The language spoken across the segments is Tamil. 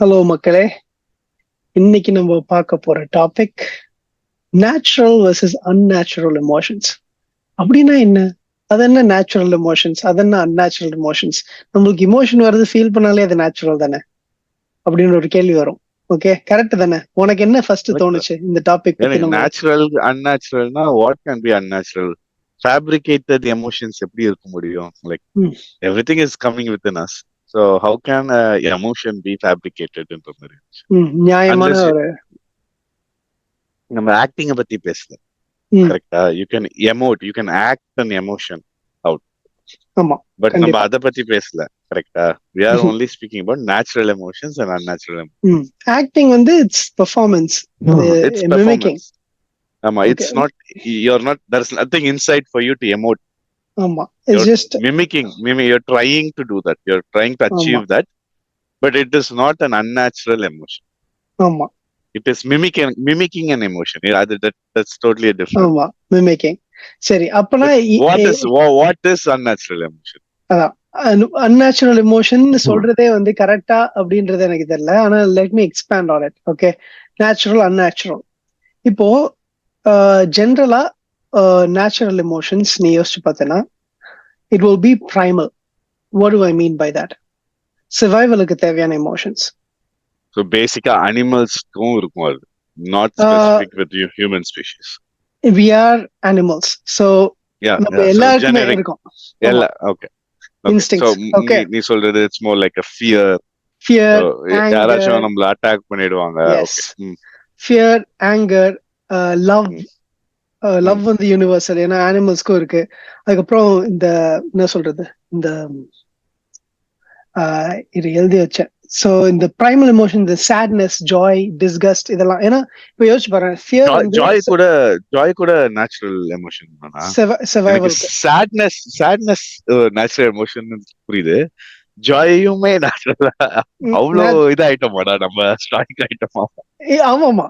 ஹலோ மக்களே, இன்னைக்கு நம்ம பார்க்க போற topic natural versus unnatural emotions. அப்படின்னா என்ன? அது என்ன நேச்சுரல் எமோஷன்ஸ், அது என்ன அன்நேச்சுரல் எமோஷன்ஸ்? நம்மளுக்கு இமோஷன் வருது ஃபீல் பண்ணாலே அது நேச்சுரல் தானே அப்படின்னு ஒரு கேள்வி வரும். ஓகே, கரெக்ட் தானே? உனக்கு என்ன ஃபர்ஸ்ட் தோணுச்சு இந்த டாபிக் பத்தி? நம்ம நேச்சுரல் அன்நேச்சுரல்னா what can be unnatural? Fabricated emotions எப்படி இருக்க முடியும்? Like everything is coming within us. So how can emotion be fabricated ன்ற மாதிரி நியாயமான ஒரு நம்ம ஆக்டிங்க பத்தி பேசல, கரெக்டா? You can emote, you can act an emotion out. ஆமா, பட் நம்ம அத பத்தி பேசல, கரெக்டா? we are only speaking about natural emotions and unnatural emotions. Acting வந்து இட்ஸ் பெர்ஃபார்மன்ஸ், it's performance. ஆமா, it's not, you're not, there's nothing inside for you to emote. ஆமா, it's just mimicking, you're trying to do that, you're trying to achieve that, but it is not an unnatural emotion. ஆமா, it is mimicking an emotion. That's totally different. ஆமா, mimicking. சரி, அப்பனா what is unnatural emotion? அதான் அன்நேச்சுரல் எமோஷன் சொல்றதே வந்து கரெக்டா அப்படின்றது எனக்கு தெரியல. ஆனா let me expand on it. Okay, natural unnatural. இப்போ ஜென்ரலா நேச்சுரல் எமோஷன்ஸ் நீ யோசிச்சு பார்த்தேன்னா it will be primal. What do I mean by that? சர்வைவலுக்கு தேவையான எமோஷன்ஸ். So பேசிக்கா அனிமல்ஸ்க்கும் இருக்கும், அது not specific with human species. we are animals, so நம்ம எல்லாருக்குமே இருக்கும். Okay, instincts. Okay, நீ சொல்றது it's more like a fear, யாராச்சும் நம்மள அட்டாக் பண்ணிடுவாங்க. Okay, fear, anger, love. Love வந்து யூனிவர்சல், ஏன்னா அனிமல்ஸ்க்கும் இருக்கு. அதுக்கப்புறம் இந்த என்ன சொல்றது, இந்த இது எழுதி வச்சேன். சோ இந்த பிரைமல் எமோஷன், இந்த sadness, joy, disgust, இதெல்லாம். ஏன்னா இப்ப யோசிச்சு பாருங்க, ஃபியர் வந்து ஜாய் கூட நேச்சுரல் எமோஷன் தானா? சர்வைவல். sadness நேச்சுரல் எமோஷன் புரியுது. ஜாயுமே நேச்சுரல். அவ்வளவு இதாயிட்டோமாடா நம்ம, ஸ்ட்ரைக் ஆயிட்டோமா? ஆமாமா,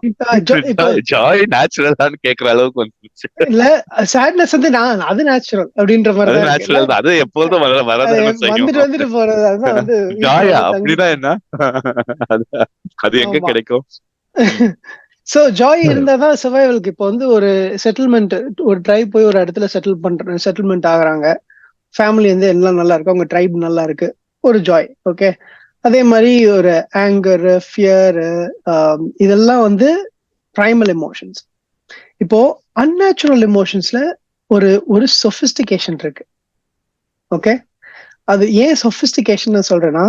ஜாய் நேச்சுரல் கேக்குற அளவுக்கு வந்துச்சு. இல்ல, sadness வந்து அது நேச்சுரல் அப்படின்ற மாதிரி தான். நேச்சுரல் தான், அது எப்போதும் வந்துட்டு போறது. அதான் வந்து ஜாயா அப்படின்னா என்ன, அது எங்க கிடைக்கும்? சோ ஜாய் இருந்தாதான் சர்வைவலுக்கு. இப்போ வந்து ஒரு செட்டில்மெண்ட், ஒரு ட்ரைப் போய் ஒரு இடத்துல செட்டில்மெண்ட் ஆகுறாங்க, ஃபேமிலி வந்து எல்லாம் நல்லா இருக்கு, அவங்க ட்ரைப் நல்லா இருக்கு, ஒரு ஜாய். ஓகே, அதே மாதிரி ஒரு ஆங்கர், ஃபியர், இதெல்லாம் வந்து பிரைமல் எமோஷன்ஸ். இப்போ அன்நேச்சுரல் எமோஷன்ஸ்ல ஒரு சொபிஸ்டிகேஷன் இருக்கு. ஓகே, அது ஏன் சொபிஸ்டிகேஷன் சொல்றேன்னா,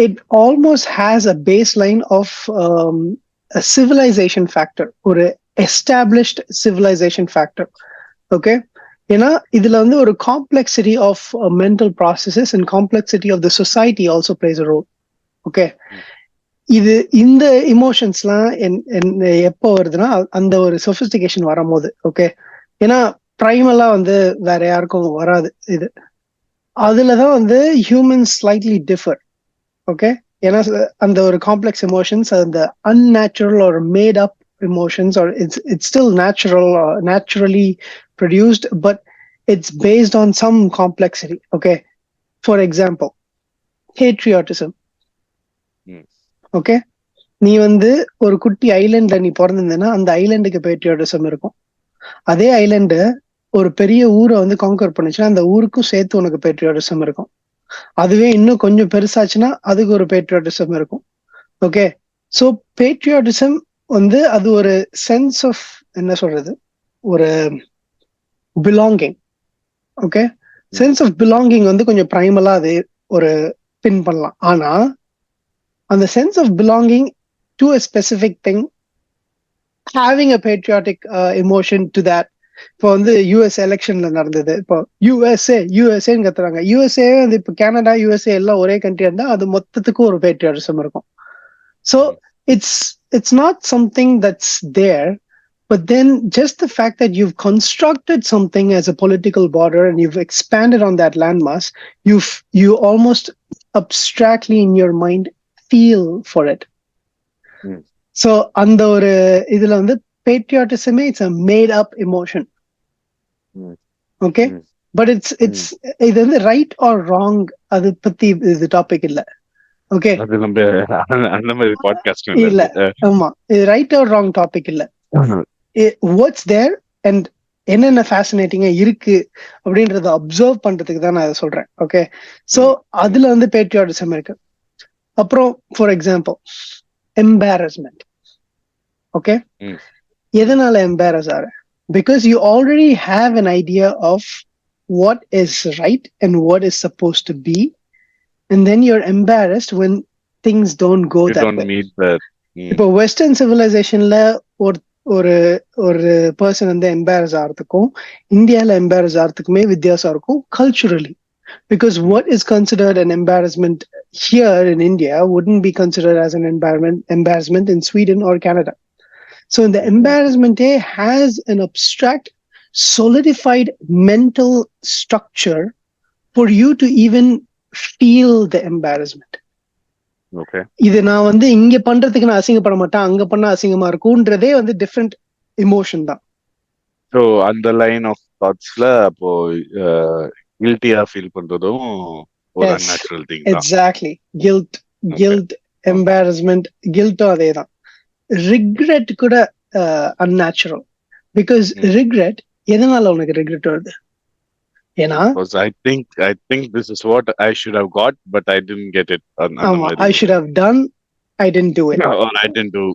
it almost has a baseline of a civilization factor, ஒரு established civilization factor. ஓகே, ஏன்னா இதுல வந்து ஒரு complexity of mental processes and complexity of the society also plays a role. Okay, இந்த இமோஷன்ஸ்லாம் எப்போ வருதுன்னா அந்த ஒரு சொபிஸ்டிகேஷன் வரும்போது. ஓகே, ஏன்னா பிரைமலா வந்து வேற யாருக்கும் வராது இது. அதுலதான் வந்து ஹியூமன்ஸ் ஸ்லைட்லி டிஃபர். ஓகே, ஏன்னா அந்த ஒரு காம்ப்ளெக்ஸ் எமோஷன்ஸ், அந்த அன்நேச்சுரல் ஒரு made up emotions, or it's still natural, naturally produced, but it's based on some complexity. Okay, for example, patriotism. Okay, நீ வந்து ஒரு குட்டி ஐலண்ட்ல நீ பிறந்திருந்தேன்னா அந்த ஐலண்டுக்கு பேட்ரியாட்டிசம் இருக்கும். அதே ஐலண்டு ஒரு பெரிய ஊரை வந்து கான்கர் பண்ணுச்சுன்னா அந்த ஊருக்கும் சேர்த்து உனக்கு பேட்ரியாட்டிசம் இருக்கும். அதுவே இன்னும் கொஞ்சம் பெருசாச்சுன்னா அதுக்கு ஒரு பேட்ரியாட்டிசம் இருக்கும். ஓகே, ஸோ பேட்ரியாட்டிசம் வந்து அது ஒரு சென்ஸ் ஆஃப், என்ன சொல்றது, ஒரு belonging. Okay, sense of belonging வந்து கொஞ்சம் பிரைமலா அது ஒரு பின் பண்ணலாம். ஆனா அந்த sense of belonging to a specific thing, having a patriotic emotion to that. இப்போ வந்து யூஎஸ் எலெக்ஷன்ல நடந்தது, இப்போ யூஎஸ்ஏன்னு கத்துறாங்க. யூஎஸ்ஏ வந்து இப்போ கனடா, யூஎஸ்ஏ எல்லாம் ஒரே கண்ட்ரியா இருந்தா அது மொத்தத்துக்கும் ஒரு பேட்ரியாட்டிசம் இருக்கும். So it's not something that's there, but then just the fact that you've constructed something as a political border and you've expanded on that landmass, you almost abstractly in your mind feel for it. So அந்த ஒரு இதுல வந்து patriotism, it's a made up emotion. Okay, but it's இது வந்து ரைட் ஆர் ராங் அது பத்தி இது டாபிக் இல்ல. ஓகே, அது நம்ம அந்த மாதிரி பாட்காஸ்ட் இல்ல, ஆமா, இது ரைட் ஆர் ராங் டாபிக் இல்ல. வாட்ஸ் தேர் அண்ட் என்னென்ன ஃபேசினேட்டிங்கா இருக்கு அப்படின்றத அப்சர்வ் பண்றதுக்கு தான் நான் அதை சொல்றேன். ஓகே, சோ அதுல வந்து பேட்ரியாட்டிசம் இருக்கு. அப்புறம் ஃபார் எக்ஸாம்பிள் எம்பாரஸ்மெண்ட். ஓகே, எதனால எம்பாரஸ் ஆற? Because you already have an idea of what is right and what is supposed to be, and then you're embarrassed when things don't go that way. இப்போ வெஸ்டர்ன் சிவிலைசேஷன்ல ஒரு ஒரு ஒரு பர்சன் வந்து எம்பாரஸ் ஆகிறதுக்கும் இந்தியால எம்பாரஸ் ஆகிறதுக்குமே வித்தியாசம் இருக்கும் culturally. Because what is considered an embarrassment here in India wouldn't be considered as an embarrassment in Sweden or Canada. So the embarrassment has an abstract, solidified mental structure for you to even feel the embarrassment. Okay. இது நான் வந்து இங்க பண்றதுக்கு நான் அசிங்கப்பட மாட்டேன், அங்க பண்ணா அசிங்கமா இருக்கும்ன்றதே வந்து டிஃப்ரெண்ட் இமோஷன் தான். ஸோ அந்த லைன் ஆஃப் தாட்ஸ்ல அப்போ கில்ட்டியா ஃபீல் பண்றதும் ஒரு அன்நேச்சுரல் திங் தான். எக்ஸாக்ட்லி. கில்ட், எம்பாரஸ்மெண்ட், கில்ட்டும் அதே தான். ரிக்ரெட் கூட அன்நேச்சுரல். பிகாஸ் ரிக்ரெட், எதனால உனக்கு ரிக்ரெட் வருது? ஏன்னா I think this is what I should have got but I didn't get it. I should have done, I didn't do it. Or I didn't do.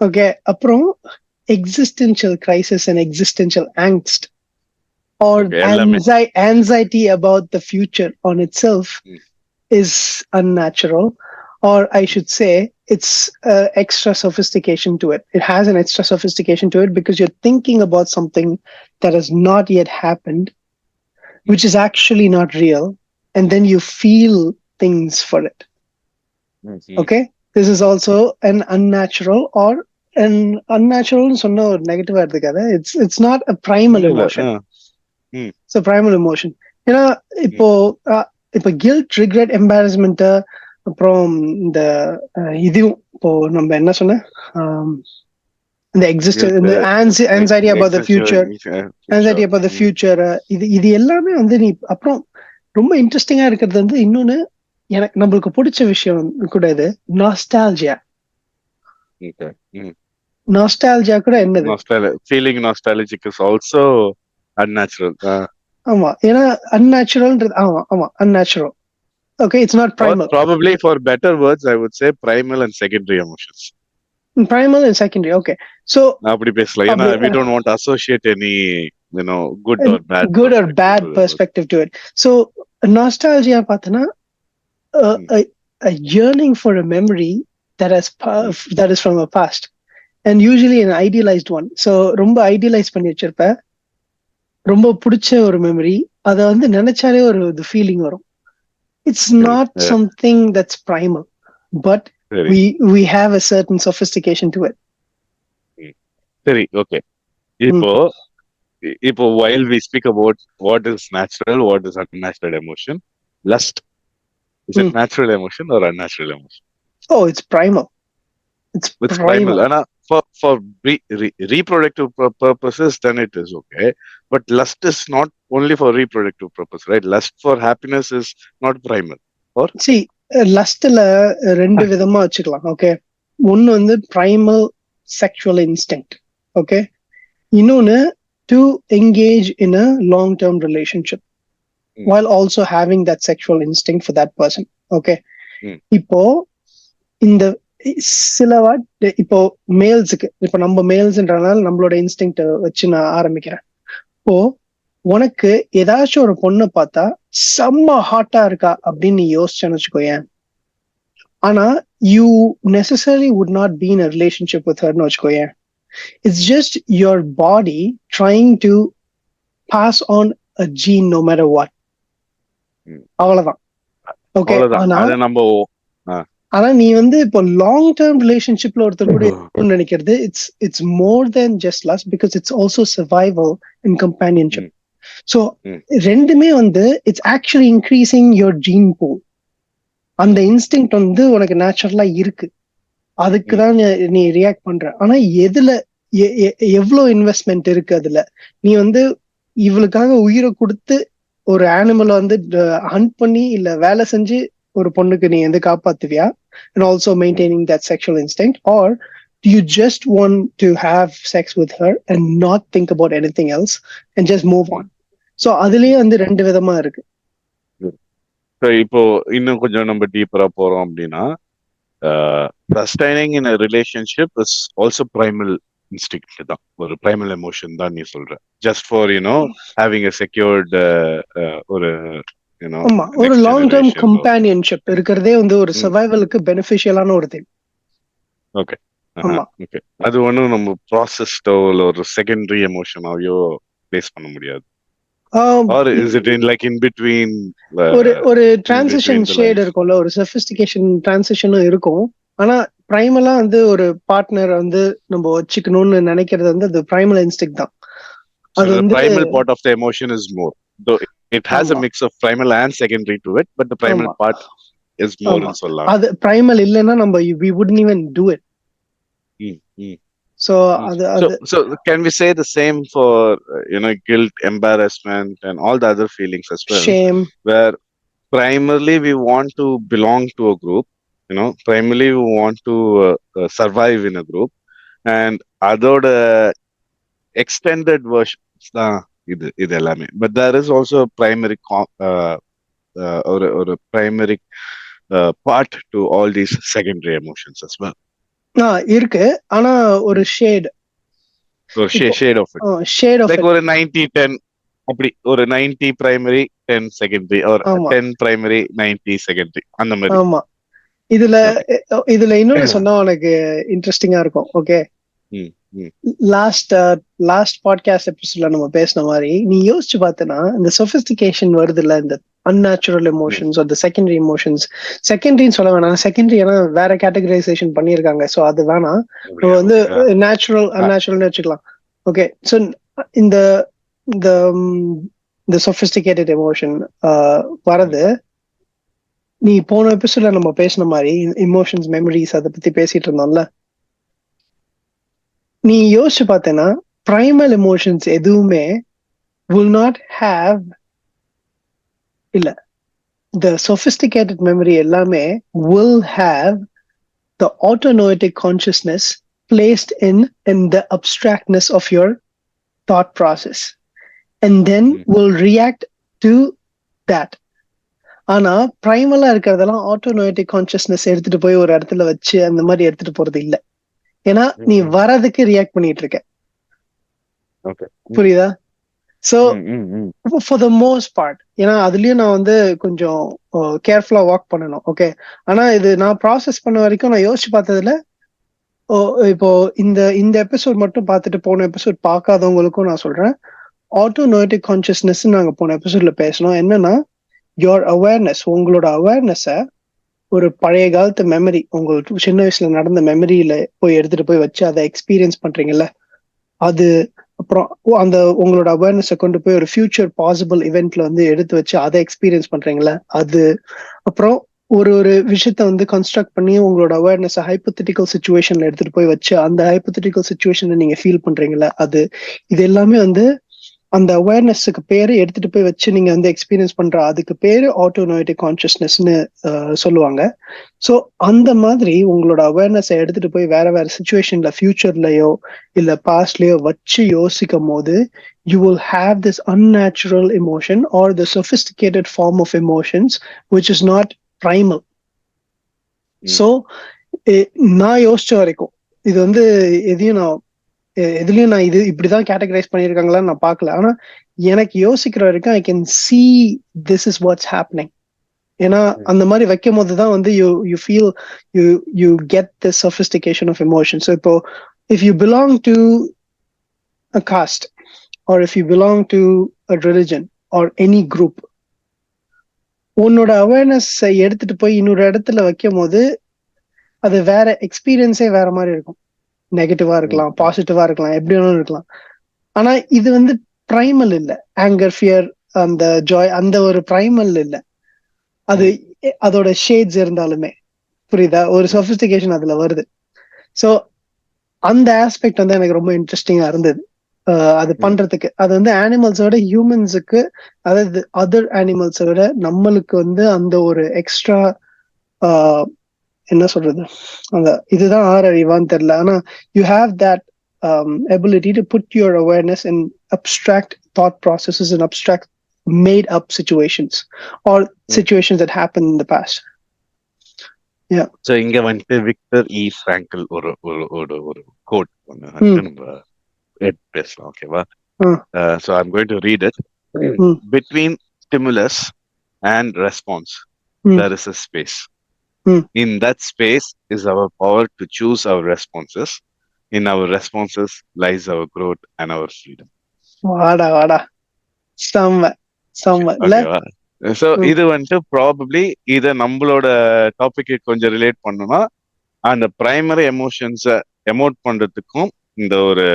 Okay, அப்புறம் existential crisis and existential angst or anxiety about the future on itself is unnatural, or I should say it's extra sophistication to it. It has an extra sophistication to it because you're thinking about something that has not yet happened, which is actually not real, and then you feel things for it. Okay, this is also an unnatural, or an unnatural சொன்ன ஒரு நெகட்டிவா எடுத்துக்காத. It's not a primal emotion. It's a primal emotion. ஏன்னா இப்போ கில்ட், ரிக்ரெட், எம்பாரஸ்மெண்ட், அப்புறம் இந்த இதுவும் இப்போ நம்ம என்ன சொன்ன இந்த anxiety about the future, anxiety about the future, இது எல்லாமே வந்து நீ அப்புறம் ரொம்ப இன்ட்ரெஸ்டிங்கா இருக்கிறது வந்து இன்னொன்னு எனக்கு நம்மளுக்கு பிடிச்ச விஷயம் கூட இது நாஸ்டால்ஜியா. நாஸ்டால்ஜியா கூட என்னது? Feeling nostalgic is also unnatural. ஆமா, ஏன்னா அன்நேச்சுரல்ன்றது ஆமா unnatural. Okay, it's not primal. Probably for better words I would say primal and secondary emotions. Primal and secondary. Okay, so அப்படி பேசலாம். ஏன்னா we don't want to associate any good or bad perspective to it. So nostalgia பார்த்தனா a yearning for a memory that is from a past, and usually an idealized one. So ரொம்ப ஐடியலைஸ் பண்ணி வச்சிருப்ப, ரொம்ப பிடிச்ச ஒரு மெமரி, அத வந்து நினைச்சாலே ஒரு ஃபீலிங் வரும். It's not something that's primal, but we have a certain sophistication to it. Seri, okay. Ipo while we speak about what is natural, what is unnatural emotion, lust, is it natural emotion or unnatural emotion? Oh, it's primal. It's primal. And for reproductive purposes, then it is okay. But lust is not only for reproductive purpose, right? Lust for happiness is not primal. Or see, lustல ரெண்டு விதமா வச்சுக்கலாம். ஓகே, ஒன்னு வந்து primal sexual instinct. ஓகே, இன்னொன்னு to engage in a long-term relationship while also having that sexual instinct for that person. Okay, இப்போ இந்த இப்போ மேல்ஸுக்கு, இப்போ நம்ம மேல்ஸ்ன்றனால நம்மளோட இன்ஸ்டிங்க்ட் வச்சு நான் ஆரம்பிக்கிறேன். இப்போ உனக்கு ஏதாச்சும் ஒரு பொண்ணை பார்த்தா செம்ம ஹாட்டா இருக்கா அப்படின்னு நீ யோசிச்சேன்னு வச்சுக்கோயேன், ஆனா you necessary would not be in a relationship with ஹர்னு வச்சுக்கோயேன். It's just your body trying to pass on a gene no matter what. அவ்வளவுதான். ஓகே, ஆனா நீ வந்து இப்போ லாங் டேர்ம் ரிலேஷன்ஷிப்ல ஒருத்தர் கூட நினைக்கிறது it's more than just lust, because it's also survival and companionship. So ரெண்டுமே வந்து it's actually increasing your gene pool. அந்த இன்ஸ்டிங்க்ட் வந்து உனக்கு நேச்சுரலா இருக்கு, அதுக்குதான் நீ ரியாக்ட் பண்ற. ஆனா எதுல எவ்வளவு இன்வெஸ்ட்மெண்ட் இருக்கு அதுல? நீ வந்து இவளுக்காக உயிரை கொடுத்து ஒரு அனிமலை வந்து ஹண்ட் பண்ணி இல்ல வேலை செஞ்சு ஒரு பொண்ணுக்கு நீ வந்து காப்பாத்துவியா, and also maintaining that sexual instinct, or do you just want to have sex with her and not think about anything else and just move on? So அதுலயே வந்து ரெண்டு விதமா இருக்கு. So இப்போ இன்னும் கொஞ்சம் நம்ம டீப்பரா போறோம் அப்படின்னா, sustaining in a relationship is also primal instinct தான், ஒரு primal emotion தான் நீ சொல்ற. Just for having a secured ஒரு ஆமா, ஒரு லாங் டேர்ம் கம்பேனியன்ஷிப் இருக்கிறதே வந்து ஒரு சர்வைவலுக்கு பெனிஃபிஷியலான ஒரு திங். ஓகே ஓகே, அது ஒன்றும் நம்ம ப்ராசஸ்டோ இல்லை ஒரு செகண்டரி எமோஷனாவையோ பேஸ் பண்ண முடியாது. Or is it in like in between? ஒரு டிரான்சிஷன் ஷேட் இருக்கும்ல, ஒரு சொஃபிஸ்டிகேஷன் டிரான்சிஷனும் இருக்கும். ஆனா பிரைமலா வந்து ஒரு பார்ட்னர் வந்து நம்ம வச்சுக்கணும்னு நினைக்கிறது வந்து அது பிரைமல் இன்ஸ்டிங்க்ட் தான். அது வந்து primal part of the emotion is more, though it has a mix of primal and secondary to it, but the primal part is more in சொல்லலாம். அது primal இல்லனா நம்ம we wouldn't even do it. So can we say the same for guilt, embarrassment and all the other feelings as well? Shame, where primarily we want to belong to a group, primarily we want to survive in a group, and அதோட extended versions தான் இது எல்லாமே. But there is also a primary or a primary part to all these secondary emotions as well. இருக்கு, ஆனா ஒரு ஷேட் of it, like ஒரு 90-10 அப்படி, ஒரு 90 primary 10 secondary or 10 primary 90 secondary அந்த மாதிரி. ஆமா, இதுல இன்னொன்னு சொன்னா உனக்கு இன்ட்ரெஸ்டிங்கா இருக்கும். ஓகே, லாஸ்ட் பாட்காஸ்ட் எபிசோட்ல நம்ம பேசின மாதிரி நீ யோசிச்சு பார்த்தனா, இந்த சொபிஸ்டிகேஷன் வருது இல்ல, இந்த unnatural emotions or the secondary emotions, செகண்டரின்னு சொல்ல வேணாம், செகண்டரி ஏன்னா வேற கேட்டகரைசேஷன் பண்ணியிருக்காங்க, ஸோ அது வேணாம், நம்ம வந்து நேச்சுரல் அன்நேச்சுரல்னு வச்சுக்கலாம். ஓகே, ஸோ இந்த சொபிஸ்டிகேட்டட் எமோஷன் வரது, நீ போன எபிசோட்ல நம்ம பேசின மாதிரி இமோஷன்ஸ், மெமரிஸ் அதை பத்தி பேசிட்டு இருந்தோம்ல, நீ யோசிச்சு பார்த்தேன்னா primal emotions எதுவுமே will not have இல்ல, the sophisticated memory எல்லாமே will have the autonoetic consciousness placed in the abstractness of your thought process and then will react to that. ஆனா பிரைமலா இருக்கிறதெல்லாம் ஆட்டோனோட்டிக் கான்சியஸ்னஸ் எடுத்துட்டு போய் ஒரு இடத்துல வச்சு அந்த மாதிரி எடுத்துட்டு போறது இல்ல, ஏன்னா நீ வரதுக்கு ரியாக்ட் பண்ணிட்டு இருக்க. புரியுதா? So for the most part, ஏன்னா அதுலயும் நான் வந்து கொஞ்சம் கேர்ஃபுல்லா வாக் பண்ணணும். ஓகே, ஆனா இது நான் ப்ராசஸ் பண்ண வரைக்கும் நான் யோசிச்சு பார்த்ததுல, இப்போ இந்த எபிசோட் மட்டும் பார்த்துட்டு போன எபிசோட் பார்க்காதவங்களுக்கும் நான் சொல்றேன், ஆட்டோனோட்டிக் கான்சியஸ்னஸ் நாங்க போன எபிசோட்ல பேசணும். என்னன்னா, யோர் அவேர்னஸ், உங்களோட அவேர்னஸை ஒரு பழைய காலத்து மெமரி, உங்களுக்கு சின்ன வயசுல நடந்த மெமரியில போய் எடுத்துட்டு போய் வச்சு அதை எக்ஸ்பீரியன்ஸ் பண்றீங்கல்ல, அது அப்புறம் அந்த உங்களோட அவேர்னஸை கொண்டு போய் ஒரு ஃபியூச்சர் பாசிபிள் இவெண்ட்ல வந்து எடுத்து வச்சு அதை எக்ஸ்பீரியன்ஸ் பண்றீங்களா, அது அப்புறம் ஒரு விஷயத்த வந்து கன்ஸ்ட்ரக்ட் பண்ணி உங்களோட அவேர்னஸை ஹைப்போதெட்டிக்கல் சிச்சுவேஷன்ல எடுத்துட்டு போய் வச்சு அந்த ஹைப்போதெட்டிக்கல் சிச்சுவேஷனை நீங்க ஃபீல் பண்றீங்களா, இது எல்லாமே வந்து அந்த அவேர்னஸுக்கு பேரு எடுத்துட்டு போய் வச்சு நீங்க வந்து எக்ஸ்பீரியன்ஸ் பண்ற அதுக்கு பேரு ஆட்டோனோட்டிக் கான்சியஸ்னஸ்ன்னு சொல்லுவாங்க. ஸோ அந்த மாதிரி உங்களோட அவேர்னஸை எடுத்துட்டு போய் வேற வேற சிச்சுவேஷன்ல ஃபியூச்சர்லயோ இல்ல பாஸ்ட்லயோ வச்சு யோசிக்கும் போது you will have this unnatural emotion or the sophisticated form of emotions which is not primal. So நான் யோசிச்ச வரைக்கும் இது வந்து எதுலயும் நான் இது இப்படிதான் கேட்டகரைஸ் பண்ணிருக்காங்களான்னு நான் பார்க்கல, ஆனா எனக்கு யோசிக்கிற வரைக்கும் I can see this is what's happening. ஏன்னா அந்த மாதிரி வைக்கும் போதுதான் வந்து you feel you get this sophistication of emotion. So இப்போ if you belong to a caste or if you belong to a religion or any group, உன்னோட அவேர்னஸ் எடுத்துட்டு போய் இன்னொரு இடத்துல வைக்கும் போது அது வேற எக்ஸ்பீரியன்ஸே வேற மாதிரி இருக்கும். நெகட்டிவா இருக்கலாம், பாசிட்டிவா இருக்கலாம், எப்படி வேணாலும் இருக்கலாம். ஆனா இது வந்து பிரைமல் இல்ல, ஆங்கர், ஃபியர், அந்த ஜாய், அந்த ஒரு பிரைமல் இல்ல, அது அதோட ஷேட்ஸ் இருந்தாலுமே. புரியுதா? ஒரு சொபிஸ்டிகேஷன் அதுல வருது. சோ அந்த ஆஸ்பெக்ட் வந்து எனக்கு ரொம்ப இன்ட்ரெஸ்டிங்கா இருந்தது அது பண்றதுக்கு. அது வந்து அனிமல்ஸோட ஹியூமன்ஸுக்கு, அதாவது அதர் அனிமல்ஸை விட நம்மளுக்கு வந்து அந்த ஒரு எக்ஸ்ட்ரா என்ன சொல்றது, அந்த இதுதான் ஆறறிவான்னு தெரியல. ஆனா you have that ability to put your awareness in abstract thought processes and abstract made up situations or situations that happened in the past. Yeah. So இங்க வந்துட்டு விக்டர் இ ஃப்ராங்கல் ஒரு ஒரு ஒரு ஒரு கோட் ஒன்று வந்து நம்ம பேசலாம், ஓகேவா? So I'm going to read it. Between stimulus and response, there is a space. In that space is our power to choose our responses. In our responses lies our growth and our freedom. வாடா செம்ம ஓகேவா? ஸோ இது வந்துட்டு ப்ராபப்ளி இதை நம்மளோட டாபிக்கு கொஞ்சம் ரிலேட் பண்ணணும்னா அந்த பிரைமரி எமோஷன்ஸை எமோட் பண்றதுக்கும் இந்த ஒரு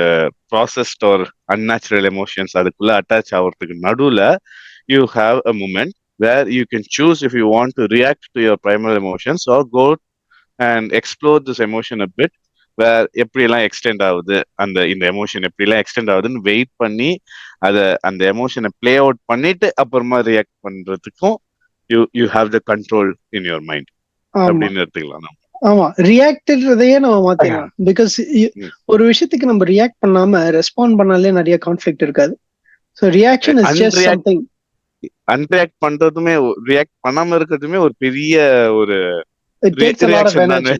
ப்ராசஸ்ட் ஒரு அன்நேச்சுரல் எமோஷன்ஸ் அதுக்குள்ள அட்டாச் ஆகிறதுக்கு நடுவில் you have a moment where you can choose if you want to react to your primary emotions or go and explore this emotion a bit, where எப்படிலாம் எக்ஸ்டெண்ட் ஆகுது இந்த எமோஷன் எப்படிலாம் எக்ஸ்டெண்ட் ஆகுதுன்னு வெயிட் பண்ணி அதை அந்த எமோஷனை பிளே அவுட் பண்ணிட்டு அப்புறமா ரியாக்ட் பண்றதுக்கும் you have the control in your mind அப்படின்னு எடுத்துக்கலாம் நம்ம. ஆமா, ரியாக்ட்ன்றதையே நம்ம மாத்திடலாம். பிகாஸ் ஒரு விஷயத்துக்கு நம்ம ரியாக்ட் பண்ணாம ரெஸ்பாண்ட் பண்ணாலே நிறைய கான்ஃபிளிக்ட் இருக்காது. So reaction is just something. Unreact பண்றதுமே ரியாக்ட் பண்ணாம இருக்கிறதுமே ஒரு பெரிய ஒரு ரியாக்ஷன் தானே.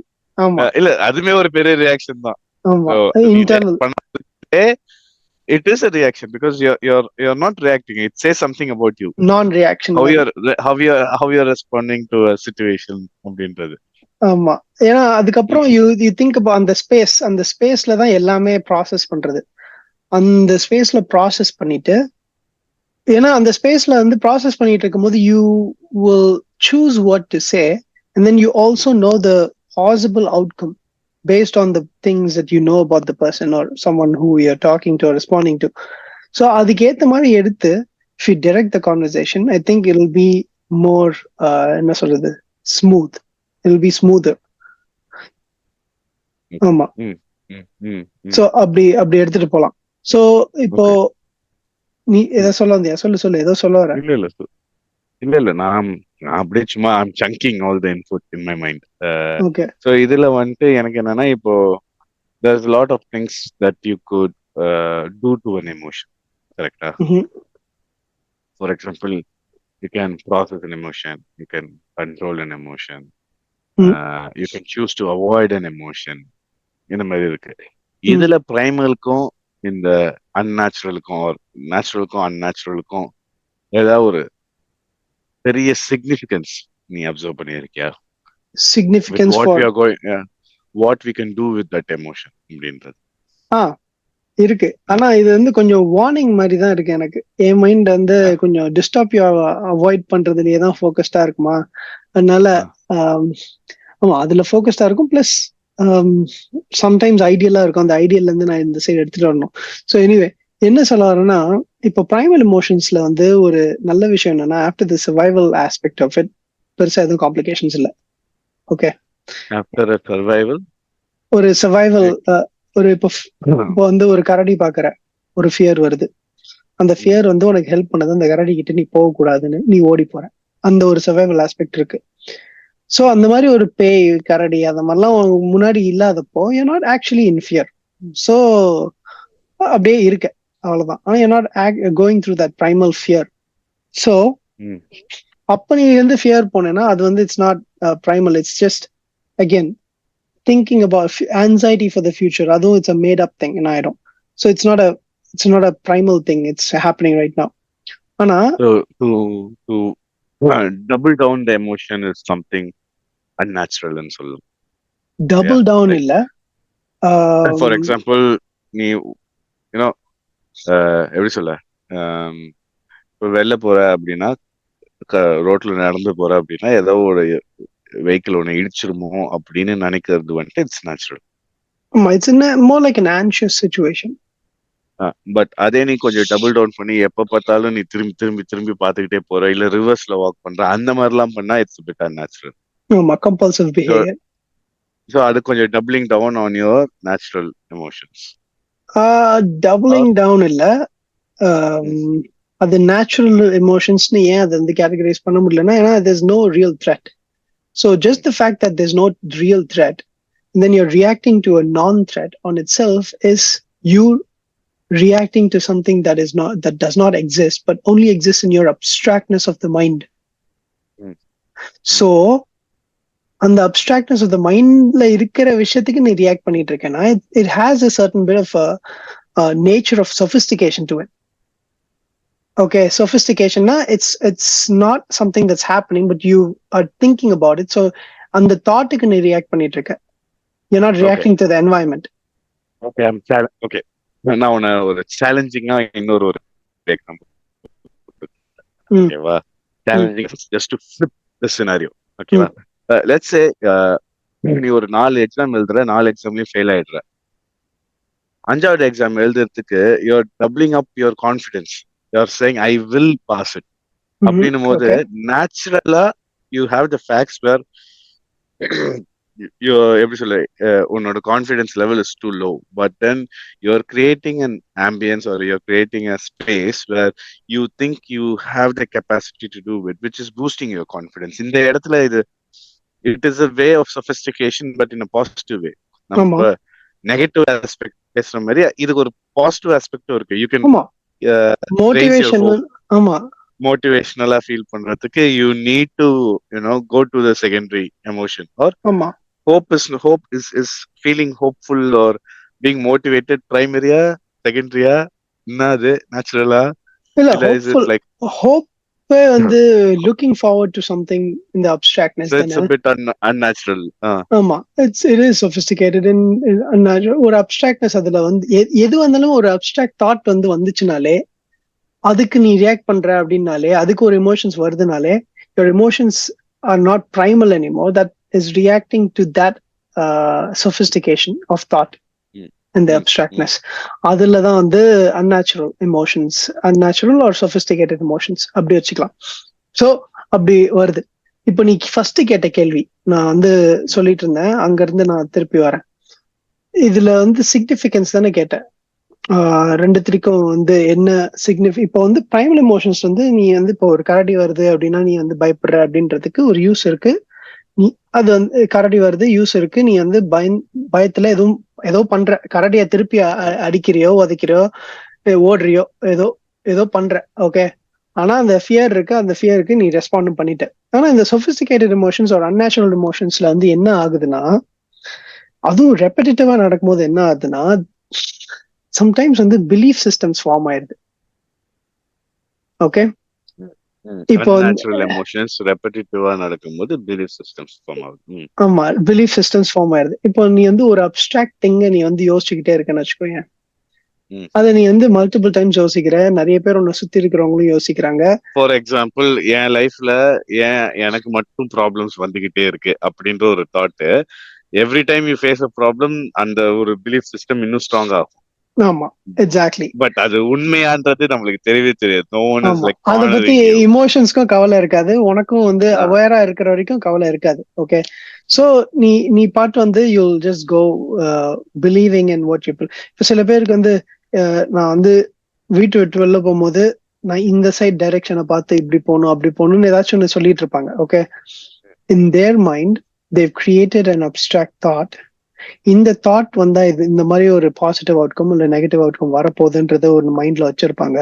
இல்ல அதுமே ஒரு பெரிய ரியாக்ஷன் தான். It is a reaction because you're not reacting. It says something about you. Non-reaction. How you're responding to a situation அப்படின்றது. ஆமா, ஏன்னா அதுக்கப்புறம் யூ திங்க் அபௌட் அந்த ஸ்பேஸ்ல தான் எல்லாமே ப்ராசஸ் பண்றது. அந்த ஸ்பேஸ்ல ப்ராசஸ் பண்ணிட்டு, ஏன்னா அந்த ஸ்பேஸ்ல வந்து ப்ராசஸ் பண்ணிட்டு இருக்கும்போது you will choose what to say and then you also know the possible outcome based on the things that you know about the person or someone who you're talking to or responding to. So adukku etha mari eduthu if you direct the conversation, I think it will be more enna solradhu smooth. It will be smoother. Ama so abdi eduthu polam. So ipo நீ எதை சொல்ல வந்தியா? சொல்லு ஏதோ சொல்ல வர. இல்ல நான் அப்படியே சும்மா I'm chunking all the input in my mind. Okay. So இதுல வந்துட்டு எனக்கு என்னன்னா, இப்போ there's a lot of things that you could do to an emotion, correct? For example, you can process an emotion, you can control an emotion, you can choose to avoid an emotion. இந்த மாதிரி இருக்கு. இதுல பிரைமலுக்கும் இந்த அன்நேச்சுரலுக்கும் நேச்சுரலுக்கும் அன்நேச்சுரலுக்கும் ஏதாவது ஒரு பெரிய சிக்னிஃபிகன்ஸ் நீ அப்சர்வ் பண்ணியிருக்கியா? Significance what we can do with that emotion அப்படின்றது இருக்கு. ஆனா இது வந்து கொஞ்சம் வார்னிங் மாதிரி தான் இருக்கு எனக்கு. என் மைண்ட் வந்து கொஞ்சம் டிஸ்டார்பியா அவாய்ட் பண்றதுலயே தான் ஃபோக்கஸ்டா இருக்குமா, அதனால ஆமா அதுல ஃபோக்கஸ்டா இருக்கும். பிளஸ் சம்டைம்ஸ் ஐடியலா இருக்கும். அந்த ஐடியல்ல இருந்து நான் இந்த சைடு எடுத்துட்டு வரணும். ஸோ எனிவே என்ன சொல்ல வரேன்னா, இப்போ பிரைமல் எமோஷன்ஸ்ல வந்து ஒரு நல்ல விஷயம் என்னன்னா, after the survival aspect of it பெருசா எதுவும் காம்ப்ளிகேஷன்ஸ் இல்லை. ஓகே, ஆஃப்டர் சர்வைவல் ஒரு சர்வைவல் ஒரு இப்போ வந்து ஒரு கரடி பாக்குற ஒரு ஃபியர் வருது. அந்த ஃபியர் வந்து உனக்கு ஹெல்ப் பண்ணது அந்த கரடி கிட்ட நீ போக கூடாதுன்னு நீ ஓடி போற, அந்த ஒரு சர்வைவல் ஆஸ்பெக்ட் இருக்கு. ஸோ அந்த மாதிரி ஒரு பேய் கரடி அந்த மாதிரிலாம் முன்னாடி இல்லாதப்போ you not actually in fear. So அப்படியே இருக்க அவ்வளவுதான். ஆனா you not going through that primal fear. So அப்ப நீ வந்து ஃபியர் போனேன்னா அது வந்து it's not primal, it's just again thinking about anxiety for the future. Although it's a made up thing and I don't, so it's not a primal thing, it's happening right now. Ana to double down the emotion is something unnatural and so double down illa for example நீ you know எப்படி சொல்ல, இப்போ வெளில போற அப்படின்னா ரோட்ல நடந்து போற அப்படின்னா ஏதோ ஒரு வெஹிக்கிள் ஒன்று இடிச்சிருமோ அப்படின்னு நினைக்கிறது வந்துட்டு it's natural. It's more like an anxious situation. But அதே நீ கொஞ்சம் டபுள் டவுன் பண்ணி எப்ப பார்த்தாலும் நீ திரும்பி திரும்பி திரும்பி பார்த்துக்கிட்டே போற, இல்ல ரிவர்ஸ்ல வாக் பண்ற, அந்த மாதிரிலாம் பண்ணா இட்ஸ் பிட் அன்நேச்சுரல். ஆமா, கம்பல்சிவ் பிஹேவியர். சோ அது கொஞ்சம் doubling down on your natural emotions. Doubling down இல்ல, அது நேச்சுரல் எமோஷன்ஸ்னு ஏன் அதை வந்து கேட்டகரைஸ் பண்ண முடியலன்னா, ஏன்னா there is no real thread. So just the fact that there's no real threat, and then you're reacting to a non-threat on itself is you reacting to something that does not exist, but only exists in your abstractness of the mind. Mm. So அந்த அப்டிராக்ட்னஸ் ஆஃப் த மைண்ட்ல இருக்கிற விஷயத்துக்கு நீ ரியாக்ட் பண்ணிட்டு இருக்கேன்னா it has a certain bit of nature of sophistication to it. Okay, சொஃபிஸ்டிகேஷன்னா it's not something that's happening but you are thinking about it. So அந்த தாட்டுக்கு நீ ரியாக்ட் பண்ணிட்டு இருக்க. You not reacting to the environment. Okay, okay, நான் உன்னை ஒரு சேலஞ்சிங்கா இன்னொரு எக்ஸாம்பிள். ஓகேவா? Challenging just to flip the scenario. ஓகேவா? லெட்ஸ் சே நீ ஒரு 4 எக்ஸாம் எழுதுற, 4 எக்ஸாம்லயும் ஃபெயில் ஆயிடுற. 5வது எக்ஸாம் எழுதுறதுக்கு you're doubling up your confidence. You're saying I will pass it அப்படின்னும் போது நேச்சுரலா you have the facts where எப்படி சொல்ல, உன்னோட confidence level is too low, but then you're creating an ambience or you're creating a space where you think you have the capacity to do it, which is boosting your confidence. இந்த இடத்துல it is a way of sophistication but in a positive வே. நம்ம நெகட்டிவ் ஆஸ்பெக்ட் பேசுற மாதிரி இதுக்கு ஒரு பாசிட்டிவ் ஆஸ்பெக்டும் இருக்கு. யூ கேன் மோட்டிவேஷனலா ஃபீல் பண்றதுக்கு you need to go to the secondary emotion or hope is feeling hopeful or being motivated primary-யா secondary-யா என்னது நேச்சுரலா இல்ல is it like hope வந்து looking forward to something in the abstractness? It's a bit unnatural. ஆமா, it is sophisticated and unnatural. ஒரு abstractness அதுல வந்து எது வந்தாலும் ஒரு abstract thought வந்துச்சுனாலே அதுக்கு நீ ரியாக்ட் பண்ற அப்படின்னாலே அதுக்கு ஒரு emotions வருதுனாலே your emotions are not primal anymore. That is reacting to that sophistication of thought and the abstractness. அதுல தான் வந்து unnatural emotions, unnatural or sophisticated emotions அப்படி வச்சுக்கலாம். ஸோ அப்படி வருது. இப்போ நீ ஃபர்ஸ்ட் கேட்ட கேள்வி நான் வந்து சொல்லிட்டு இருந்தேன், அங்க இருந்து நான் திருப்பி வரேன். இதுல வந்து சிக்னிஃபிகன்ஸ் தானே கேட்டேன். ரெண்டுத்திற்கும் வந்து என்ன இப்போ வந்து பிரைமல் எமோஷன்ஸ் வந்து நீ வந்து இப்போ ஒரு கரடி வருது அப்படின்னா நீ வந்து பயப்படுற அப்படின்றதுக்கு ஒரு யூஸ் இருக்கு. நீ அது வந்து கரடி வருது யூஸ் இருக்கு, நீ வந்து பயத்துல ஏதோ பண்ற, கரடியை திருப்பி அடிக்கிறியோ உதைக்கிறியோ ஓடுறியோ ஏதோ பண்ற. ஓகே, ஆனா அந்த ஃபியர் இருக்கு, அந்த ஃபியருக்கு நீ ரெஸ்பாண்டும் பண்ணிட்ட. ஆனா இந்த சொபிஸ்டிகேட்டட் எமோஷன்ஸ் ஒரு அன்நேச்சுரல் எமோஷன்ஸ்ல வந்து என்ன ஆகுதுன்னா, அதுவும் ரெப்படிட்டிவா நடக்கும்போது என்ன ஆகுதுன்னா சம்டைம்ஸ் வந்து பிலீஃப் சிஸ்டம்ஸ் ஃபார்ம் ஆயிடுது. ஓகே, இப்போ நேச்சுரல் எமோஷன்ஸ் ரெப்படிட்டிவா நடக்கும்போது பிலீஃப் சிஸ்டம்ஸ் ஃபார்ம் ஆகுது. ஆமா, பிலீஃப் சிஸ்டம்ஸ் ஃபார்ம் ஆயிடுது. இப்போ நீ வந்து ஒரு அப்டிராக்ட் திங்க நீ வந்து யோசிச்சுக்கிட்டே இருக்கன்னு வச்சுக்கோங்க, அதை நீ வந்து மல்டிபிள் டைம்ஸ் யோசிக்கிற, நிறைய பேர் உன்னை சுத்தி இருக்கிறவங்களும் யோசிக்கிறாங்க. ஃபார் எக்ஸாம்பிள் என் லைஃப்ல எனக்கு மட்டும் ப்ராப்ளம்ஸ் வந்துகிட்டே இருக்கு அப்படின்ற ஒரு thought, every time you face a problem அந்த ஒரு பிலீஃப் சிஸ்டம் இன்னும் ஸ்ட்ராங் ஆகும். ஆமா, எக்ஸாக்ட்லி. பட் அது உண்மையான்றது நம்மளுக்கு தெரியவே தெரியாது. அத பத்தி இமோஷன்ஸ்க்கும் கவலை இருக்காது, உனக்கும் வந்து அவேரா இருக்கிற வரைக்கும் கவலை இருக்காது. ஓகே, சோ நீ பாட்டு வந்து you'll just go believing in what you. இப்ப சில பேருக்கு வந்து நான் வந்து வீட்டு விட்டு வெளில போகும்போது நான் இந்த சைட் டைரக்ஷனை பார்த்து இப்படி போகணும் அப்படி போகணும்னு ஏதாச்சும் ஒன்று சொல்லிட்டு இருப்பாங்க. Okay, in their mind they've created an abstract thought. இந்த தாட் வந்தா இது இந்த மாதிரி ஒரு பாசிட்டிவ் அவுட்கம் இல்ல நெகட்டிவ் அவுட்கம் வரப்போகுதுன்றத ஒரு மைண்ட்ல வச்சிருப்பாங்க.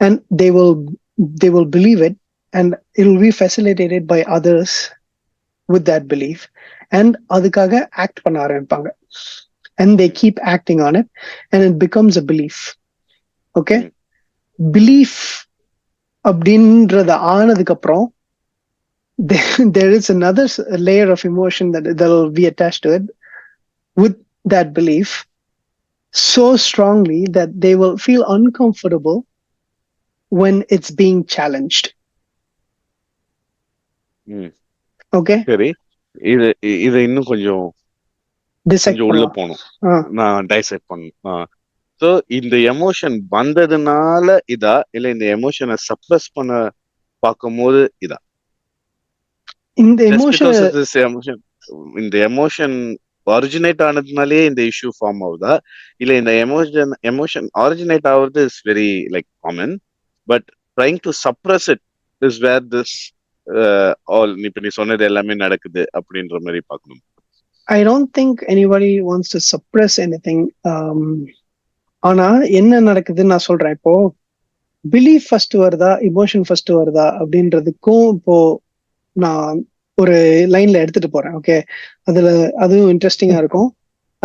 And they will believe it, and it will be facilitated by others with that belief, and அதுக்காக ஆக்ட் பண்ண ஆரம்பிப்பாங்க, and they keep acting on it, and it becomes a belief. Okay, belief அப்படின்றது ஆனதுக்கு அப்புறம் there is another layer of emotion that will be attached to it with that belief so strongly that they will feel uncomfortable when it's being challenged. Okay, சரி, இது இன்னும் கொஞ்சம் உள்ள போணும், நான் டைசெக்ட் பண்ணணும். சோ இந்த எமோஷன் வந்ததுனால இதா இல்ல இந்த எமோஷனை சப்ரஸ் பண்ண பார்க்கும்போது இதா? இந்த எமோஷன் ஒரிஜினேட் ஆனதுனாலே இந்த இஷ்யூ ஃபார்ம் ஆகுதா, இல்ல இந்த எமோஷன் ஒரிஜினேட் ஆகுறது is very like common, but trying to suppress it is where this இப்ப நீ சொன்னது எல்லாமே நடக்குது அப்படின்ற மாதிரி பார்க்கணும். I don't think anybody wants to suppress anything. ஆனா என்ன நடக்குதுன்னு நான் சொல்றேன். இப்போ பிலீஃப் ஃபர்ஸ்ட் வருதா இமோஷன் ஃபர்ஸ்ட் வருதா அப்படின்றதுக்கும் இப்போ நான் ஒரு லைன்ல எடுத்துட்டு போறேன். ஓகே, அதுவும் இன்ட்ரெஸ்டிங்கா இருக்கும்.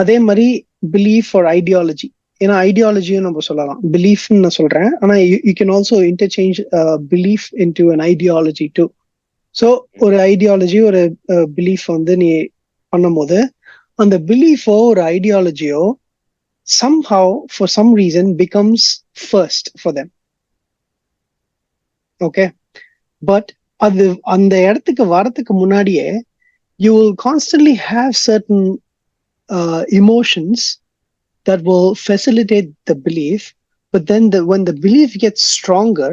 அதே மாதிரி பிலீஃப் ஒரு ஐடியாலஜி, ஏன்னா ஐடியாலஜியும் நம்ம சொல்லலாம், பிலீஃப்னு நான் சொல்றேன். ஆனா you can also interchange belief into an ideology too. So ஒரு ஐடியாலஜி ஒரு பிலீஃப் வந்து நீ பண்ணும்போது அந்த பிலீஃபோ ஒரு ஐடியாலஜியோ somehow for some reason becomes first for them. Okay, but அது அந்த இடத்துக்கு வரதுக்கு முன்னாடியே you will constantly have certain emotions that will facilitate the belief, but then when the belief gets stronger,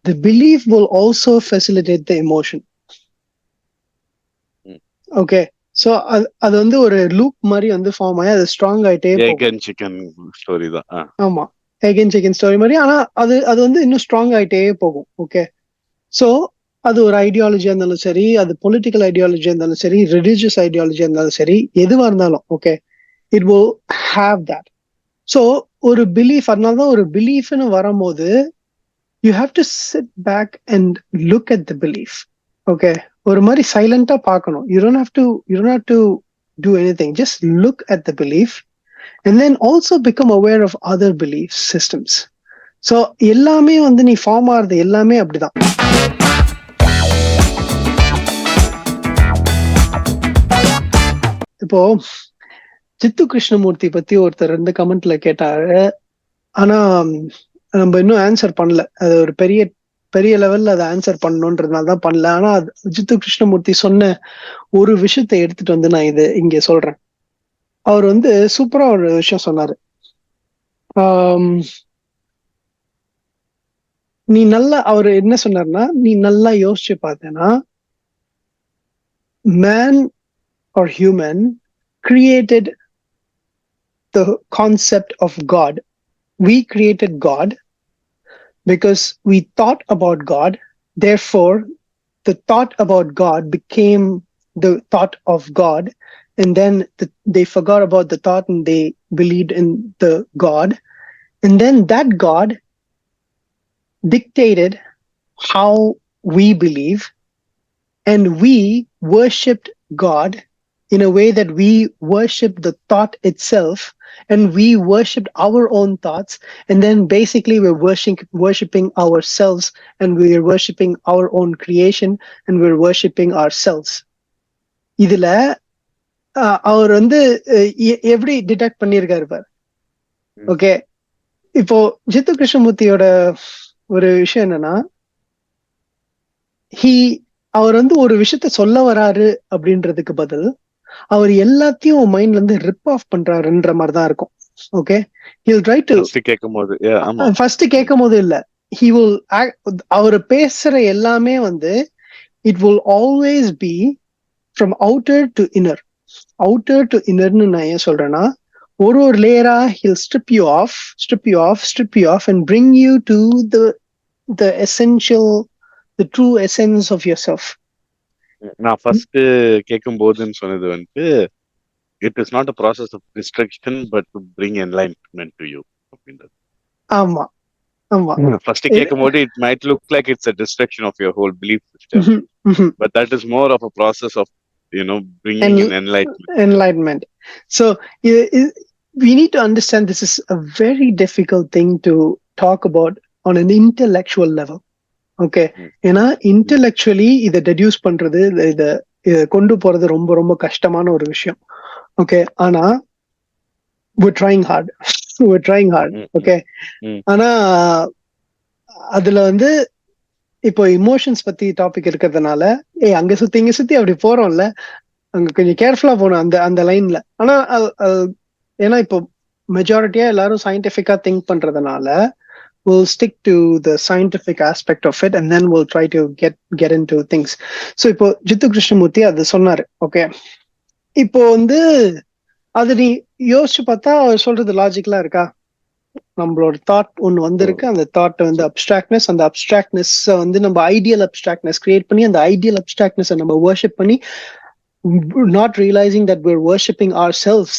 the belief will also facilitate the emotion. Okay, so அது வந்து ஒரு லூப் மாதிரி வந்து ஃபார்ம் ஆகி அது ஸ்ட்ராங் ஆயிட்டே போகும். சிக்கன் ஸ்டோரி தான். ஆமா, எகன் சிக்கன் ஸ்டோரி மாதிரி. ஆனா அது வந்து இன்னும் ஸ்ட்ராங் ஆயிட்டே போகும். ஓகே, சோ அது ஒரு ஐடியாலஜியா இருந்தாலும் சரி, அது பொலிட்டிக்கல் ஐடியாலஜியா இருந்தாலும் சரி, ரிலிஜியஸ் ஐடியாலஜியா இருந்தாலும் சரி, எதுவா இருந்தாலும் okay, it will have that. So ஒரு பிலீஃப், அதனாலதான் ஒரு பிலீஃப்னு வரும்போது you have to sit back and look at the belief. Okay, ஒரு மாதிரி சைலண்டா பார்க்கணும். You don't have to do anything, just look at the belief and then also become aware of other belief systems. So எல்லாமே வந்து நீ ஃபார்ம் ஆகுறது எல்லாமே அப்படிதான். இப்போ சித்து கிருஷ்ணமூர்த்தி பத்தி ஒருத்தர் இந்த கமெண்ட்ல கேட்டாரு. ஆனா நம்ம இன்னும் ஆன்சர் பண்ணல. அது ஒரு பெரிய பெரிய லெவல்ல அதை ஆன்சர் பண்ணணும்ன்றதுனால தான் பண்ணல. ஆனா சித்து கிருஷ்ணமூர்த்தி சொன்ன ஒரு விஷயத்தை எடுத்துட்டு வந்து நான் இது இங்க சொல்றேன். அவர் வந்து சூப்பரா ஒரு விஷயம் சொன்னாரு. நீ நல்லா, அவர் என்ன சொன்னார்னா, நீ நல்லா யோசிச்சு பார்த்தேன்னா, man or human created the concept of God. We created God because we thought about God. Therefore, the thought about God became the thought of God. And then they forgot about the thought and they believed in the God. And then that God dictated how we believe. And we worshipped God in a way that we worshipped the thought itself, and we worshipped our own thoughts, and then basically we're worshipping ourselves, and we're worshipping our own creation, and we're worshipping ourselves. இதுல அவர் வந்து எப்படி டிடெக்ட் பண்ணியிருக்காரு பாரு. ஓகே, இப்போ ஜித்து கிருஷ்ணமூர்த்தியோட ஒரு விஷயம் என்னன்னா, அவர் வந்து ஒரு விஷயத்த சொல்ல வராரு அப்படின்றதுக்கு பதில் அவர் எல்லாத்தையும் மைண்ட்ல இருந்து ரிப் ஆஃப் பண்றாருன்ற மாதிரி தான் இருக்கும். Okay, he'll try to first கேட்கும் போது இல்ல, he will அவர் பேசுற எல்லாமே வந்து it will always be from outer to inner. outer to innerன்னு நான் ஏன் சொல்றேன்னா, ஒரு லேயரா he'll strip you off and bring you to the essential, the true essence of yourself. நான் ஃபர்ஸ்ட் கேட்கும் போதுன்னு சொன்னது வந்து, it is not a process of destruction but to bring enlightenment to you அப்படின்றது. ஆமா ஆமா, ஃபர்ஸ்ட் கேட்கும்போது it might look like it's a destruction of your whole belief system, but that is more of a process of, you know, bringing in enlightenment. So we need to understand this is a very difficult thing to talk about on an intellectual level. Okay, ஏன்னா இன்டெலெக்சுவலி இதை டெடியூஸ் பண்றது, இதை கொண்டு போறது ரொம்ப ரொம்ப கஷ்டமான ஒரு விஷயம். ஓகே, ஆனா we're trying hard. ஓகே, ஆனா அதுல வந்து இப்போ இமோஷன்ஸ் பத்தி டாபிக் இருக்கிறதுனால அங்க சுத்தி இங்க சுத்தி அப்படி போறோம்ல, அங்க கொஞ்சம் கேர்ஃபுல்லா போகணும் அந்த அந்த லைன்ல. ஆனா ஏன்னா இப்போ மெஜாரிட்டியா எல்லாரும் சயின்டிபிக்கா திங்க் பண்றதுனால we'll stick to the scientific aspect of it and then we'll try to get into things. So இப்போ ஜித்து கிருஷ்ணமூர்த்தி அது சொன்னாரு. ஓகே, இப்போ வந்து அது நீ யோசிச்சு பார்த்தா அவர் சொல்றது லாஜிக்கலா இருக்கா? நம்மளோட தாட் ஒன்னு வந்திருக்கு, அந்த தாட் வந்து அப்டிராக்ட்னஸ், அந்த அப்டிராக்ட்னஸ் வந்து நம்ம ஐடியல் அப்டிராக்ட்னஸ் கிரியேட் பண்ணி அந்த ஐடியல் அப்டிராக்ட்னஸ் நம்ம வர்ஷிப் பண்ணி not realizing that we're worshipping ourselves.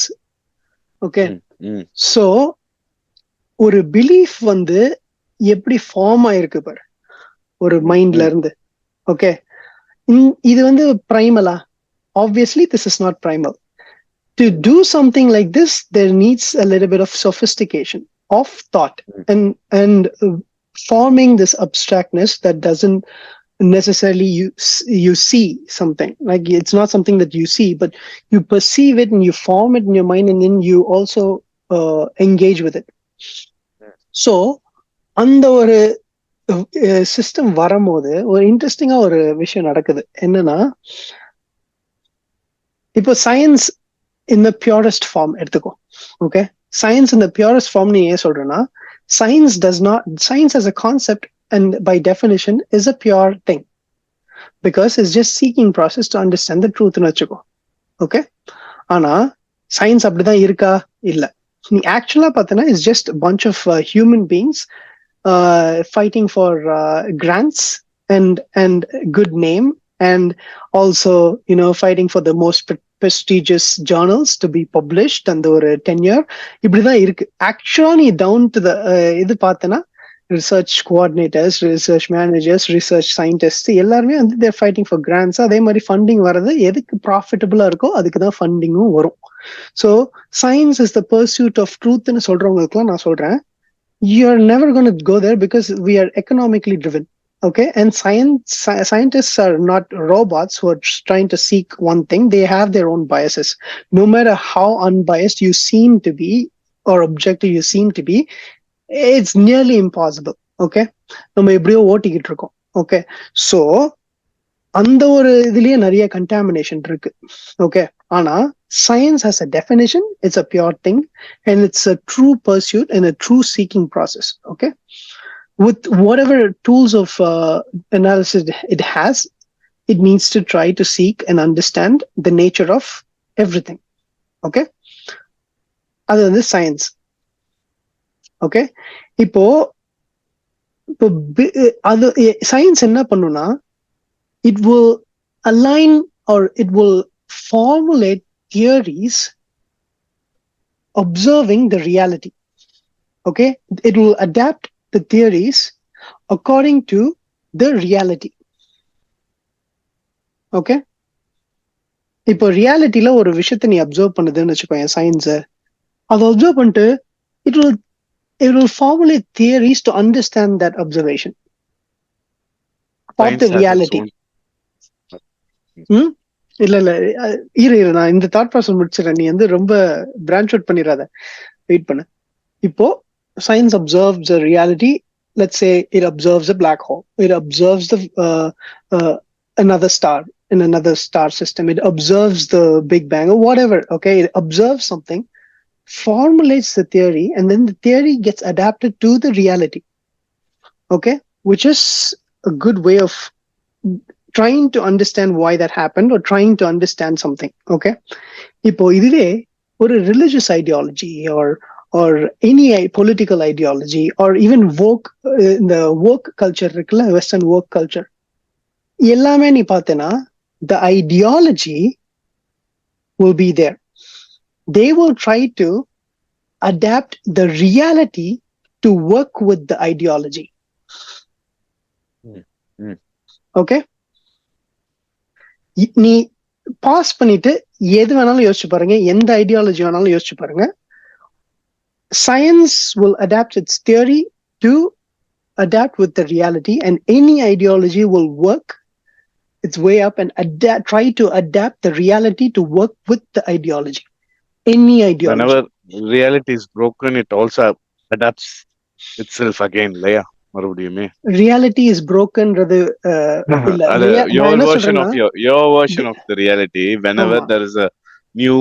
Okay. So ஒரு பிலீஃப் வந்து எப்படி ஃபார்ம் ஆயிருக்கு பாரு ஒரு மைண்ட்ல இருந்து. ஓகே, இது வந்து பிரைமலா? Obviously this is not primal. To do something like this, there needs a little bit of sophistication of thought and forming this abstractness that doesn't necessarily you see something. Like it's not something that you see, but you perceive it and you form it in your mind, and then you also engage with it. So அந்த ஒரு சிஸ்டம் வரும்போது ஒரு இன்ட்ரெஸ்டிங்கா ஒரு விஷயம் நடக்குது. என்னன்னா, இப்போ science in the purest form எடுத்துக்கோ. Okay, science in the purest form நீ ஏன் சொல்றேன்னா, science as a concept and by definition is a pure thing because it's just seeking process to understand the truth னு வச்சுக்கோ. ஓகே, ஆனா சயின்ஸ் அப்படிதான் இருக்கா? இல்ல. நீ ஆக்சுவலா பார்த்தனா it's just bunch of human beings fighting for grants and good name, and also fighting for the most prestigious journals to be published and ஒரு tenure. இப்படிதான் இருக்கு ஆக்சுவலா. நீ டவுன் டு த இது பார்த்தனா research coordinators, research managers, research scientist எல்லாருமே வந்து தேர் ஃபைட்டிங் ஃபார் கிராண்ட்ஸ். அதே மாதிரி ஃபண்டிங் வர்றது எதுக்கு ப்ராஃபிட்டபிளா இருக்கோ அதுக்கு தான் ஃபண்டிங்கும் வரும். So science is the pursuit of ட்ரூத்னு சொல்றவங்களுக்குலாம் நான் சொல்றேன், you're never going to go there because we are economically driven. Okay, and scientists are not robots who are trying to seek one thing. They have their own biases. No matter how unbiased you seem to be or objective you seem to be, it's nearly impossible. Okay, நம்ம எப்படியோ ஓட்டிக்கிட்டு இருக்கோம். ஓகே, ஸோ அந்த ஒரு இதுலயே நிறைய கண்டாமினேஷன் இருக்கு. ஓகே, ஆனா science has a definition, it's a pure thing, and it's a true pursuit and a true seeking process. Okay, with whatever tools of analysis it has, it needs to try to seek and understand the nature of everything. Okay, அது வந்து சயின்ஸ். ஓகே, இப்போ அது சயின்ஸ் என்ன பண்ணுனா, it will align or it will formulate theories observing the reality. Okay, it will adapt the theories according to the reality. Okay, இப்போ ரியாலிட்டியில ஒரு விஷயத்தை நீ அப்சர்வ் பண்ணுதுன்னு வச்சுக்கோங்க, சயின்ஸ் அதை அப்சர்வ் பண்ணிட்டு it will formulate theories to understand that observation of the reality. இல்ல இரு நான் இந்த தாட் ப்ராசஸ் முடிச்சிடறேன், நீ வந்து ரொம்ப பிரான்ச் அவுட் பண்ணிடாத, வெயிட் பண்ணு. இப்போ science observes a reality. Let's say it observes a black hole, it observes the another star in another star system, it observes the big bang or whatever. Okay, it observes something, formulates the theory, and then the theory gets adapted to the reality. Okay, which is a good way of trying to understand why that happened or trying to understand something. Okay, இப்போ இதுவே ஒரு religious ideology or any political ideology or even woke, the woke culture இருக்குல்ல, western woke culture, எல்லாமே நீ பார்த்தேன்னா the ideology will be there. They will try to adapt the reality to work with the ideology. Okay, நீ பாஸ் பண்ணிட்டு எது வேணாலும் யோசிச்சு பாருங்க, எந்த ஐடியாலஜி வேணாலும் யோசிச்சு பாருங்க, science will adapt its theory to adapt with the reality, and any ideology will work its way up and try to adapt the reality to work with the ideology. Any ideology. Whenever reality is broken, it also adapts itself again. Leia, மறுபடியுமே reality is broken rather your version of the reality. Whenever there is a new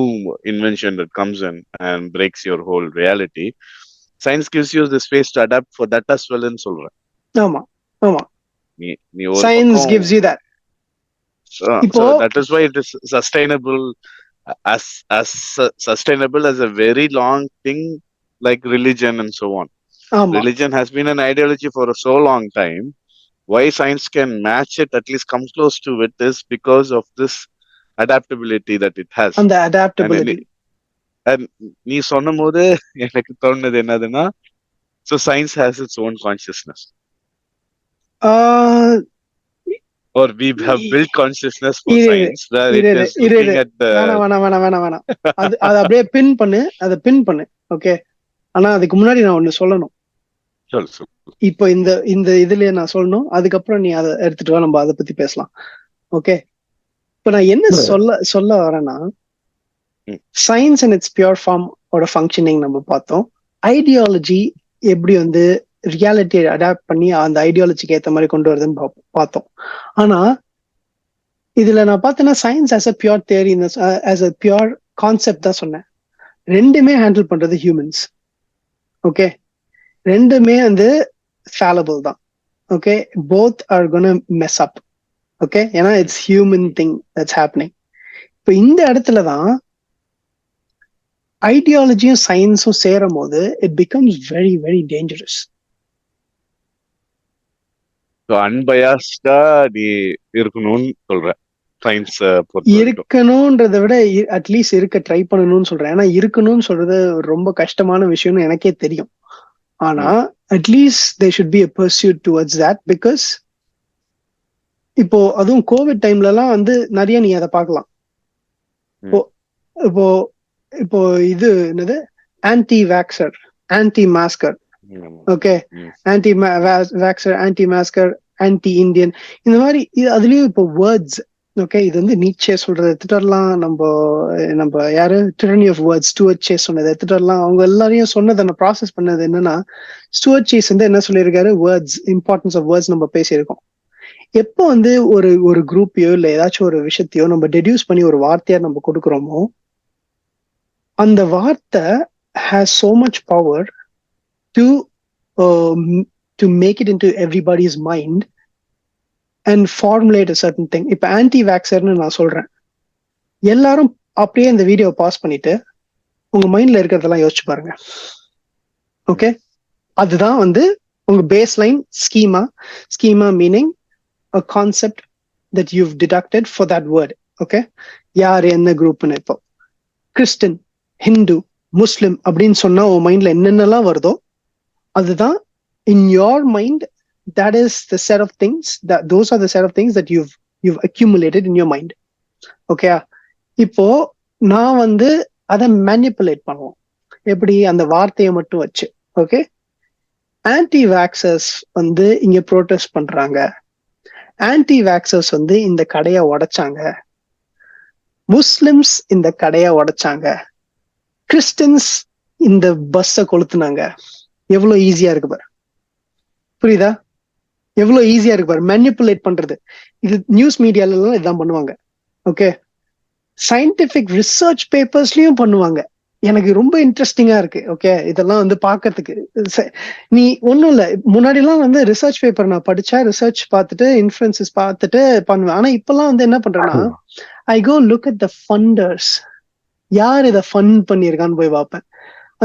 invention that comes in and breaks your whole reality, science gives you the space to adapt for that as well ன்னு சொல்றேன். ஆமா ஆமா, science gives you that. So that is why it is sustainable as sustainable as a very long thing like religion and so on. ஆமா Religion has been an ideology for a so long time. Why science can match it, at least come close to it, is because of this adaptability that it has. அந்த And அடாப்டபிலிட்டி. நீ சொன்னும் போது எனக்கு தோணுது என்னதுன்னா, so science has its own consciousness, or we have built consciousness for இரு science where it இரு is இரு looking at the வேணாம். அது அது அப்படியே பின் பண்ணு, அதை பின் பண்ணு. ஓகே, ஆனா அதுக்கு முன்னாடி நான் ஒண்ணு சொல்லணும். சொல். இப்போ இந்த இதுலயே நான் சொல்லணும், அதுக்கப்புறம் நீ அதை எடுத்துட்டு வா, நம்ம அதை பத்தி பேசலாம். ஓகே, இப்ப நான் என்ன சொல்ல வரேன்னா, science and its pure form ஓட ஃபங்க்ஷனிங் நம்ம பார்த்தோம். ஐடியாலஜி எப்படி வந்து ரியாலிட்டியை அடாப்ட் பண்ணி அந்த ஐடியாலஜிக்கு ஏற்ற மாதிரி கொண்டு வருதுன்னு பார்த்தோம். ஆனா இதுல நான் பார்த்தேன்னா science as a pure theory, as a pure concept தான் சொன்னேன். ரெண்டுமே ஹேண்டில் பண்றது ஹியூமன்ஸ். ஓகே, ரெண்டுமே வந்து fallible தான். Okay, both are gonna mess up. Okay, ஏன்னா it's human thing that's happening. இப்போ இந்த இடத்துல தான் ஐடியாலஜியும் சயின்ஸும் சேரும் போது it becomes very very dangerous. அன்பயாஸ்டா நீ இருக்கணும்னு சொல்ற, சயின்ஸ் இருக்கணும்ன்றதை விட அட்லீஸ்ட் இருக்க ட்ரை பண்ணணும்னு சொல்றேன். ஏன்னா இருக்கணும்னு சொல்றது ரொம்ப கஷ்டமான விஷயம்னு எனக்கே தெரியும். ஆனா at least they should be a pursuit towards that, because இப்போ அதுவும் கோவிட் டைம்ல எல்லாம் வந்து நிறைய நீ அதை பார்க்கலாம். இப்போ இப்போ இது என்னது, anti vaxxer, anti masker, okay, anti vaxxer, anti masker, anti Indian, இந்த மாதிரி அதுலயும் இப்போ வேர்ட்ஸ். ஓகே, இது வந்து நீச்சே சொல்றது எடுத்துட்டு வரலாம், நம்ம யாரு tyranny of words Stuart Chase சொன்னதை எடுத்துட்டு வரலாம். அவங்க எல்லாரையும் சொன்னதை நான் ப்ராசஸ் பண்ணது என்னன்னா, ஸ்டூவர்ட் சேஸ் வந்து என்ன சொல்லியிருக்காரு, வேர்ட்ஸ், இம்பார்ட்டன்ஸ் ஆஃப் வேர்ட்ஸ் நம்ம பேசியிருக்கோம். எப்போ வந்து ஒரு குரூப்பையோ இல்ல ஏதாச்சும் ஒரு விஷயத்தையோ நம்ம டெடியூஸ் பண்ணி ஒரு வார்த்தையா நம்ம கொடுக்குறோமோ, அந்த வார்த்தை has so much power to make it into everybody's mind and formulate a certain thing. இப்ப ஆன்டி வேக்சர்னு நான் சொல்றேன், எல்லாரும் அப்படியே இந்த வீடியோ பாஸ் பண்ணிட்டு உங்க மைண்ட்ல இருக்கிறதெல்லாம் யோசிச்சு பாருங்க. ஓகே, அதுதான் வந்து உங்க base line schema meaning a concept that you've deducted for that word. Okay, யார் என்ன குரூப்னு. இப்போ கிறிஸ்டின், ஹிந்து, முஸ்லிம் அப்படின்னு சொன்னா உன் மைண்ட்ல என்னென்னலாம் வருதோ அதுதான் in your mind. That is the set of things those are the set of things that you've accumulated in your mind. Okay, இப்போ நான் வந்து அதை மேனிப்புலேட் பண்ணுவோம். எப்படி, அந்த வார்த்தையை மட்டும் வச்சு. ஓகே, ஆன்டி வேக்சர்ஸ் வந்து இங்க ப்ரோட்டஸ்ட் பண்றாங்க, ஆன்டி வேக்சர்ஸ் வந்து இந்த கடையை உடைச்சாங்க, முஸ்லிம்ஸ் இந்த கடையை உடைச்சாங்க, கிறிஸ்டின்ஸ் இந்த பஸ்ஸை கொளுத்துனாங்க. எவ்வளவு ஈஸியா இருக்கு பாரு, புரியுதா? எவ்வளவு ஈஸியா இருக்கு பாரு மேனிப்புலேட் பண்றது. இது நியூஸ் மீடியால எல்லாம் இதான் பண்ணுவாங்க. ஓகே, சயின்டிபிக் ரிசர்ச் பேப்பர்ஸ்லயும் பண்ணுவாங்க. எனக்கு ரொம்ப இன்ட்ரெஸ்டிங்கா இருக்கு. ஓகே, இதெல்லாம் வந்து பாக்கிறதுக்கு நீ ஒண்ணும் இல்ல, முன்னாடி எல்லாம் வந்து ரிசர்ச் பேப்பர் நான் படிச்சா ரிசர்ச் பார்த்துட்டு இன்ஃபுளுன்சஸ் பார்த்துட்டு பண்ணுவேன். ஆனா இப்பெல்லாம் வந்து என்ன பண்றேன்னா, I go look at the funders, யார் இதை ஃபண்ட் பண்ணியிருக்கான்னு போய் பார்ப்பேன்.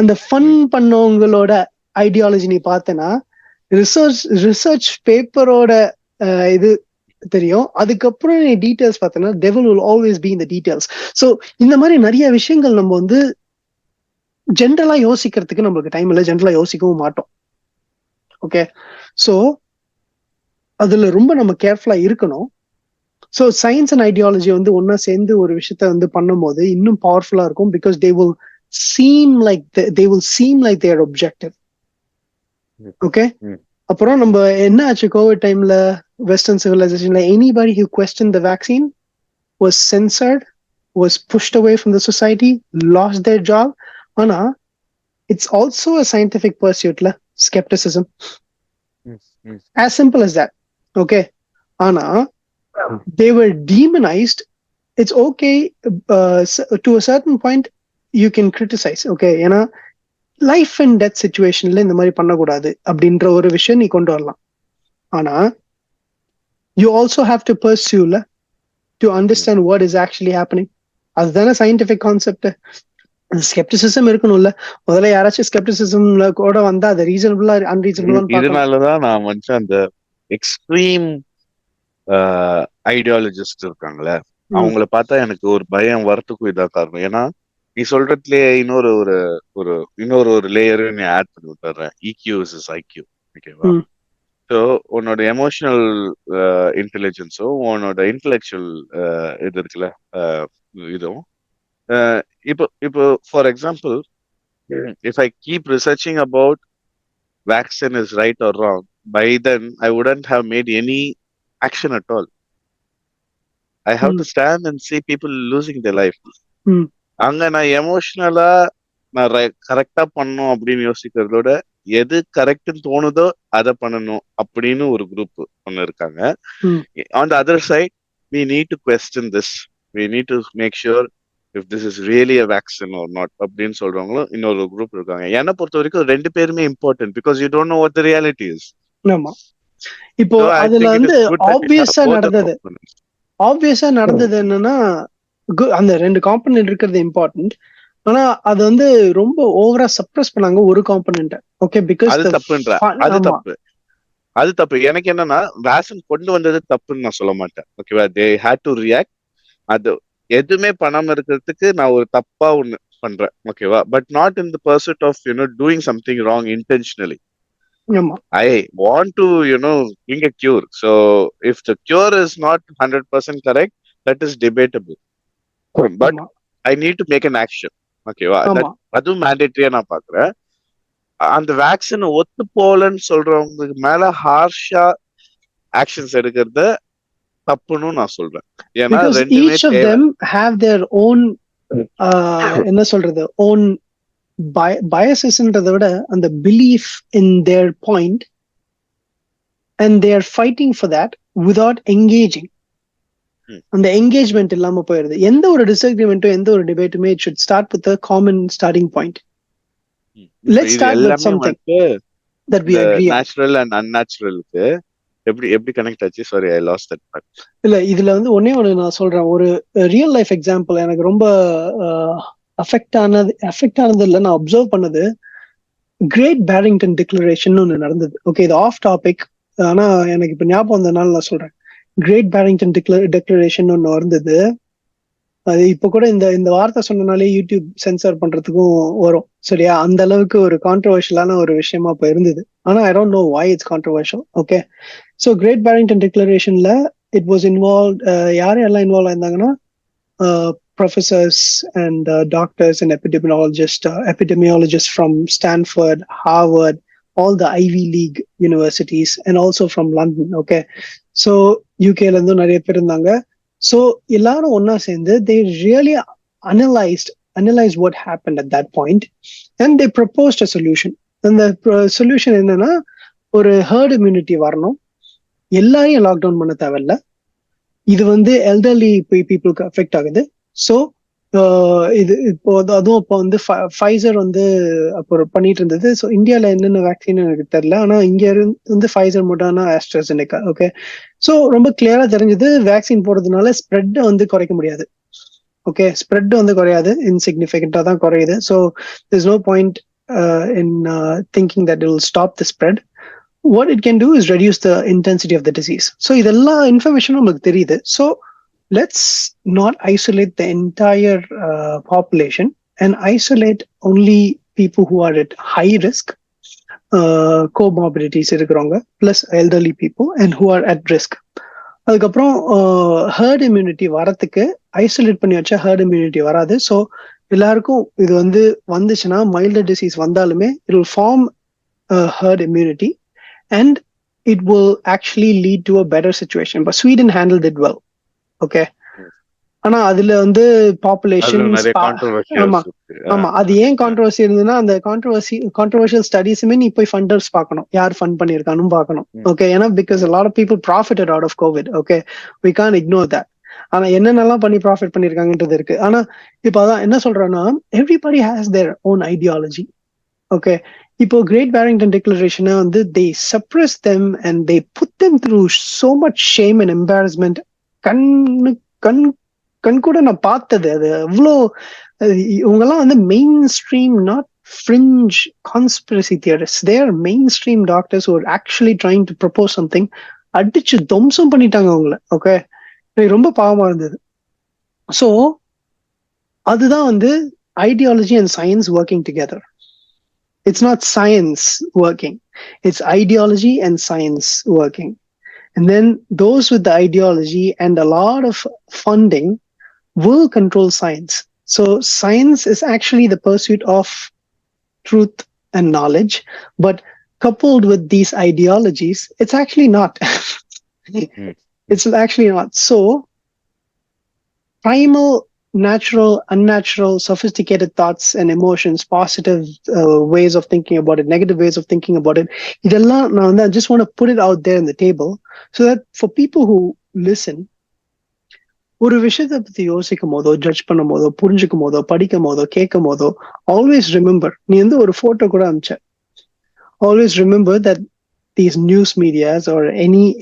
அந்த ஃபண்ட் பண்ணவங்களோட ஐடியாலஜி நீ பார்த்தேன்னா ரிசர்ச் பேப்பரோட இது தெரியும். அதுக்கப்புறம் நீ டீடைல்ஸ் பார்த்தேன்னா devil will always be in the details. So இந்த மாதிரி நிறைய விஷயங்கள் நம்ம வந்து ஜென்ரலா யோசிக்கிறதுக்கு நம்மளுக்கு டைம் இல்லை, ஜென்ரலா யோசிக்கவும் மாட்டோம். ஓகே, ஸோ அதுல ரொம்ப நம்ம கேர்ஃபுல்லா இருக்கணும். ஸோ சயின்ஸ் அண்ட் ஐடியாலஜி வந்து ஒன்னா சேர்ந்து ஒரு விஷயத்த வந்து பண்ணும் போது இன்னும் பவர்ஃபுல்லா இருக்கும். Because they will seem like they are objective. Okay, அப்புறம் நம்ம என்ன ஆச்சு கோவிட் டைம்ல western சிவிலைசேஷன்ல, anybody who questioned the vaccine was censored, was pushed away from the society, lost their job. ஆனா it's also a scientific pursuit, skepticism, as simple as that. Okay, ஆனா they were demonized. It's okay, to a certain point you can criticize. Okay, ஏன்னா லைஃப் அண்ட் டெத் சிச்சுவேஷன்ல இந்த மாதிரி பண்ணக்கூடாது அப்படின்ற ஒரு விஷயம் நீ கொண்டு வரலாம். ஆனா you also have to pursue to understand what is actually happening. அதுதானே சயின்டிபிக் கான்செப்ட். ஸ்கெப்டிசிசம் இருக்கணும்ல. முதல்ல யாராச்சும் ஸ்கெப்டிசிசம்ல கூட வந்தா அது ரீசனபிளா அன்ரீசனபிளான்னு பார்க்கணும். இதனாலதான் நான் வந்து அந்த எக்ஸ்ட்ரீம் ஐடியாலஜிஸ்ட் இருக்காங்களே, அவங்கள பார்த்தா எனக்கு ஒரு பயம் வரத்துக்கும் இதான் காரணம். ஏன்னா நீ சொல்றதுலயே இன்னொரு லேயரு நீ ஆட் பண்ணி விட்டுறேன். EQ is IQ. ஓகேவா? ஸோ உன்னோட எமோஷனல் இன்டெலிஜென்ஸோ உன்னோட இன்டெலெக்சுவல் இது இருக்குல்ல, இதுவும் இப்போ for example, if I keep researching about vaccine is right or wrong, by then I wouldn't have made any action at all. I have to stand and see people losing their life. அங்க நான் எமோஷனலா நான் கரெக்டா பண்ணணும் அப்படின்னு யோசிக்கிறதோட எது கரெக்ட்னு தோணுதோ அதை பண்ணணும் அப்படின்னு ஒரு குரூப் ஒண்ணு இருக்காங்க. On the other side, we need to question this. We need to make sure if this is really a vaccine or not அப்படின்னு சொல்றவங்களும் இன்னொரு குரூப் இருக்காங்க. என்னை பொறுத்த வரைக்கும் ரெண்டு பேருமே important, because you don't know what the reality is. ஆமா, இப்போ அதுல வந்து ஆப்வியஸா நடந்தது என்னன்னா, அந்த ரெண்டு காம்பனன்ட் இருக்கிறது இம்பார்ட்டன்ட். ஆனா அது வந்து ரொம்ப ஓவரா சப்ரஸ் பண்ணாங்க ஒரு காம்பனன்ட். ஓகே, பிகாஸ் அது தப்பு. எனக்கு என்னன்னா, வேக்சின் கொண்டு வந்தது தப்புன்னு நான் சொல்ல மாட்டேன். ஓகேவா? They had to react. அது எதுவுமே பண்ணாம இருக்கிறதுக்கு நான் ஒரு தப்பா ஒண்ணு பண்றேன். ஓகேவா? But not in the pursuit of doing something wrong intentionally. I want to bring a cure. So if the cure is not 100% correct, that is debatable. But I need to make an action. ஓகேவா? அதுவும் மேண்டேட்டரியா நான் பாக்குறேன். அந்த வேக்சின் ஒத்து போலன்னு சொல்றவங்களுக்கு மேல ஹார்ஷா ஆக்ஷன்ஸ் எடுக்கிறத தப்புன்னு நான் சொல்றேன். ஏன்னா each of them have their own என்ன சொல்றது, own biasesன்றதை விட அந்த belief in their point, and they are fighting for that without engaging. அந்த என்கேஜ்மெண்ட் இல்லாம போயிருது. எந்த ஒரு டிஸ்அக்ரிமெண்ட்டோ எந்த ஒரு டிபேட்டுமே it should start with a common starting point. Let's start with something that we agree on. Natural and unnatural எப்படி கனெக்ட் ஆச்சு? Sorry, I last that part. இல்ல, இதுல வந்து ஒண்ணே நான் சொல்றேன். ஒரு ரியல் லைஃப் எக்ஸாம்பிள் எனக்கு ரொம்ப அஃபெக்ட் ஆனது இல்ல, நான் அப்சர்வ் பண்ணது. கிரேட் பேரிங்டன் டிக்ளரேஷன் ஒண்ணு நடந்தது. ஓகே, இது ஆஃப் டாபிக், ஆனா எனக்கு இப்ப ஞாபகம் வந்ததுனால நான் சொல்றேன். கிரேட் பேரிங்டன் டிக்ளரேஷன் ஒண்ணு இருந்தது. அது இப்ப கூட இந்த வார்த்தை சொன்னனாலே யூடியூப் சென்சார் பண்றதுக்கும் வரும். சரியா? அந்த அளவுக்கு ஒரு கான்ட்ரவர்ஷியலான ஒரு விஷயமா இப்ப இருந்தது. ஆனா I don't know why it's controversial. Okay, so great Barrington டிக்ளரேஷன்ல இட் வாஸ் இன்வால்வ், யாரெல்லாம் இன்வால்வ் ஆயிருந்தாங்கன்னா, professors and doctors and epidemiologists from Stanford, Harvard, all the Ivy League universities, and also from London. Okay, so UK la irundhu nariya per irundanga. So ellarum onna சேர்ந்து they really analyzed what happened at that point, and they proposed a solution. And the solution என்னன்னா, ஒரு herd immunity வரணும், எல்லாரையும் லாக்டவுன் பண்ண தேவையில்ல, இது வந்து எல்டர்லி பீப்புளுக்கு அஃபெக்ட் ஆகுது. ஸோ இது இப்போ அதுவும் இப்போ வந்து ஃபைசர் வந்து அப்போ பண்ணிட்டு இருந்தது. ஸோ இந்தியாவில் என்னென்ன வேக்சின் எனக்கு தெரியல, ஆனால் இங்கே வந்து ஃபைசர், மொடர்னா, ஆஸ்ட்ராசெனெகா. ஓகே, ஸோ ரொம்ப கிளியரா தெரிஞ்சது, வேக்சின் போடுறதுனால ஸ்ப்ரெட் வந்து குறைக்க முடியாது. ஓகே, ஸ்ப்ரெட் வந்து குறையாது, இன்சிக்னிஃபிகண்டா தான் குறையுது. So there's no point in thinking that it will stop the spread. What it can do is reduce the intensity of the disease. So இதெல்லா இன்ஃபர்மேஷனும் நமக்கு தெரியுது. So let's not isolate the entire population and isolate only people who are at high risk, comorbidities இருக்கிறவங்க, plus elderly people, and who are at risk. அதுக்கப்புறம் ஹர்ட் இம்யூனிட்டி வரத்துக்கு ஐசோலேட் பண்ணி வச்சா ஹர்ட் இம்யூனிட்டி வராது. ஸோ எல்லாருக்கும் இது வந்து வந்துச்சுன்னா, மைல்டர் டிசீஸ் வந்தாலுமே it will form a herd immunity and it will actually lead to a better situation. But Sweden handled it well. Okay, ஆனா அதுல வந்து பாப்புலேஷன், ஆமா, அது ஏன் கான்ட்ரவர்சி இருந்ததுன்னா, அந்த கான்ட்ரவர்ஷியல் ஸ்டடீஸுமே நீ போய் ஃபண்டர்ஸ் பார்க்கணும், யார் ஃபண்ட் பண்ணிருக்கானும் பார்க்கணும். ஓகே, ஏன்னா because a lot of people profited out of COVID. Okay, we can't ignore that. ஆனா என்னென்னலாம் பண்ணி ப்ராஃபிட் பண்ணிருக்காங்கன்றது இருக்கு. ஆனா இப்ப அதான் என்ன சொல்றேன்னா, everybody has their own ideology. Okay, இப்போ கிரேட் பேரிங்டன் டிக்ளரேஷனை வந்து they suppress them and they put them through so much shame and embarrassment. கண் கண் கூட நான் பார்த்தது. அது அவ்வளோ இவங்கெல்லாம் வந்து main stream, not fringe conspiracy theorist. They are main stream doctors ஒரு actually trying to propose something. அடிச்சு துவம்சம் பண்ணிட்டாங்க அவங்கள. ஓகே, ரொம்ப பாவமா இருந்தது. ஸோ அதுதான் வந்து ideology and science working together. It's not science working. It's ideology and science working. And then those with the ideology and a lot of funding will control science. So science is actually the pursuit of truth and knowledge, but coupled with these ideologies, it's actually not. It's actually not. So primal, natural, unnatural, sophisticated thoughts and emotions, positive ways of thinking about it, negative ways of thinking about it. I just want to put it out there on the table so that for people who listen, ஒரு விஷயத்தை பத்தி யோசிக்கும் போதோ, ஜட்ஜ் பண்ணும் போதோ, புரிஞ்சுக்கும் போதோ, படிக்கும் போதோ, கேட்கும் போதோ, ஆல்வேஸ் ரிமெம்பர், நீ வந்து ஒரு போட்டோ கூட அனுப்பிச்ச, always remember that these news medias are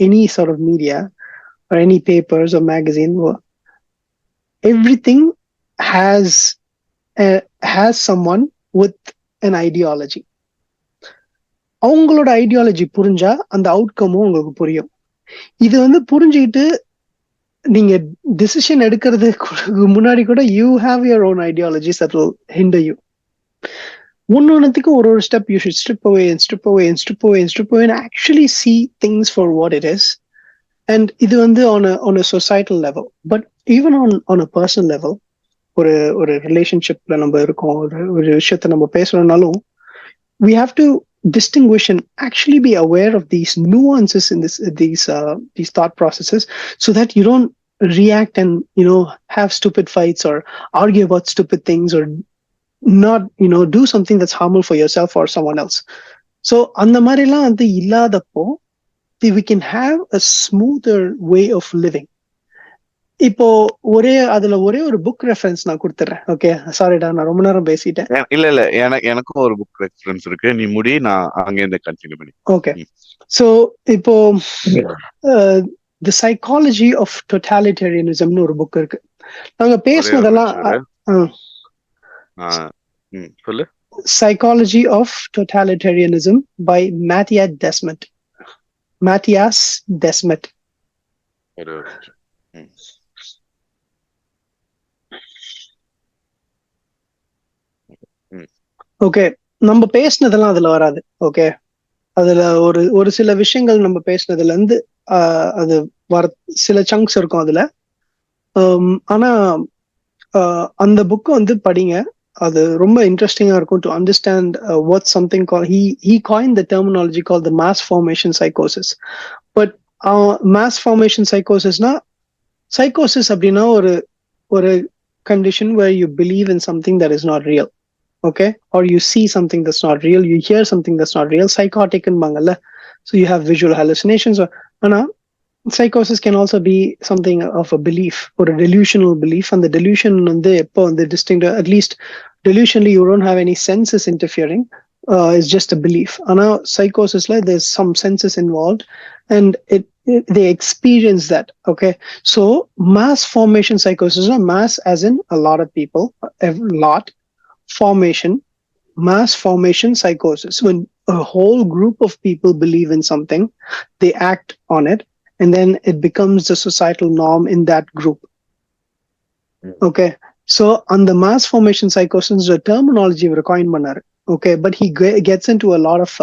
any sort of media are any papers are magazine, everything has someone with an ideology. அவங்களோட ஐடியாலஜி புரிஞ்சா அந்த அவுட்கமும் உங்களுக்கு புரியும். இது வந்து புரிஞ்சுக்கிட்டு நீங்க டிசிஷன் எடுக்கிறதுக்கு முன்னாடி கூட you have your own ideologies that will hinder you. ஒன்னொன்னுக்கு ஒரு step you should strip away and strip away and strip away and strip away and actually see things for what it is. And இது வந்து on a societal level, but even on a personal level, ஒரு ரிலேஷன்ஷிப்ல நம்ம இருக்கோம், ஒரு விஷயத்த நம்ம பேசணும்னாலும் we have to distinguish and actually be aware of these nuances in these thought processes, so that you don't react and have stupid fights or argue about stupid things or not do something that's harmful for yourself or someone else. So அந்த மாதிரிலாம் வந்து இல்லாதப்போ we can have a smoother way of living. இப்போ அதுல ஒரே ஒரு புக் ரெஃபரன்ஸ் நான் கொடுத்துறேன். ஓகே, சாரிடா, நான் ரொம்ப நேரம் பேசிட்டேன். இல்ல எனக்கும் ஒரு புக் ரெஃபரன்ஸ் இருக்கு, நீ முடி, நான் அங்க இருந்து கண்டினியூ பண்ணி. ஓகே, சோ இப்போ தி சைக்காலஜி ஆஃப் டோட்டாலிட்டேரியனிசம்னு ஒரு புக் இருக்கு. நாங்க பேசினதெல்லாம் சொல்லு. Psychology of totalitarianism by Mattias Desmet. Okay, நம்ம பேசினதெல்லாம் அதுல வராது. ஓகே, அதுல ஒரு சில விஷயங்கள் நம்ம பேசினதுல இருந்து அது சில சங்க்ஸ் இருக்கும் அதுல. ஆனா அந்த புக் வந்து படிங்க, அது ரொம்ப இன்ட்ரெஸ்டிங்கா இருக்கும் to understand what something call he coined the terminology called the mass formation psychosis. But mass formation psychosisனா, psychosis அப்படின்னா ஒரு condition where you believe in something that is not real. Okay, or you see something that's not real, you hear something that's not real. Psychotic and mangala, so you have visual hallucinations. Or psychosis can also be something of a belief or a delusional belief, and the delusion and the distinct, at least delusionally you don't have any senses interfering. It's just a belief. Psychosis, like, there's some senses involved, and they experience that. Okay, so mass formation psychosis, mass as in a lot of people, a lot. Formation, mass formation psychosis, when a whole group of people believe in something, they act on it, and then it becomes the societal norm in that group. Okay, so on the mass formation psychosis, the terminology coined manar. Okay, but he gets into a lot of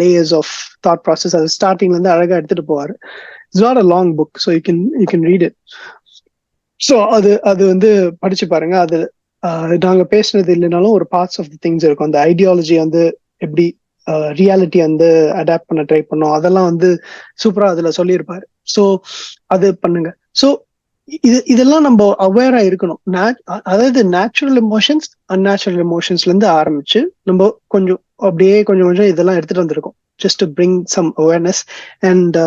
layers of thought process. As starting and alaga edutittu povar. It's not a long book, so you can read it. So அது வந்து படிச்சு பாருங்க. அது நாங்க பேசுனது இல்லைனாலும் ஒரு பார்ட்ஸ் ஆஃப் தி திங்ஸ் இருக்கும். அந்த ஐடியாலஜி வந்து எப்படி ரியாலிட்டி வந்து அடாப்ட் பண்ண ட்ரை பண்ணோம், அதெல்லாம் வந்து சூப்பரா அதுல சொல்லியிருப்பாரு. ஸோ அது பண்ணுங்க. ஸோ இதெல்லாம் நம்ம அவேரா இருக்கணும். அதாவது நேச்சுரல் எமோஷன்ஸ், அன்நேச்சுரல் எமோஷன்ஸ்ல இருந்து ஆரம்பிச்சு நம்ம கொஞ்சம் கொஞ்சம் இதெல்லாம் எடுத்துட்டு வந்திருக்கோம், just to bring some awareness. And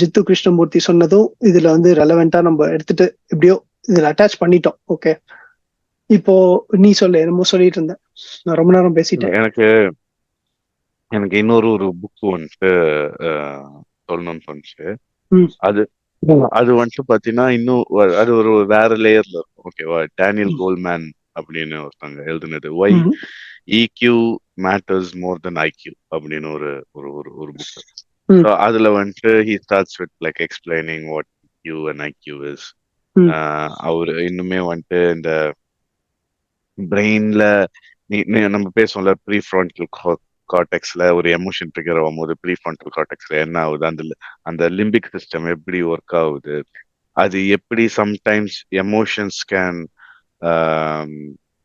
Jiddu Krishnamurti சொன்னதும் இதுல வந்து ரெலவெண்டா நம்ம எடுத்துட்டு எப்படியோ இதுல அட்டாச் பண்ணிட்டோம். ஓகே, இப்போ நீ சொல்லு, என்னமோ சொல்லிட்டு இருந்தேன், நான் ரொம்ப நேரம் பேசிட்டேன். எனக்கு இன்னொரு புக் வந்துட்டு சொல்லணும்னு தோணுச்சு. அது அது வந்துட்டு பாத்தீங்கன்னா இன்னும் அது ஒரு வேற லேயர்ல இருக்கும். ஓகேவா? டேனியல் கோல்மேன் அப்படின்னு ஒருத்தவங்க எழுதுனது why EQ matters more than IQ அப்படின்னு ஒரு ஒரு ஒரு ஒரு புக். ஸோ அதுல வந்துட்டு he starts with like explaining what you and IQ is. அவரு இன்னுமே வந்துட்டு இந்த பிரெயின்ல நம்ம பேசுவோம்ல ப்ரீ ஃப்ரான்டல் கார்டெக்ஸ்ல ஒரு எமோஷன் ட்ரிகர் ஆகும்போது ப்ரீ ஃப்ரான்டல் கார்டெக்ஸ்ல என்ன ஆகுது, அந்த அந்த லிம்பிக் சிஸ்டம் எப்படி ஒர்க் ஆகுது, அது எப்படி sometimes emotions can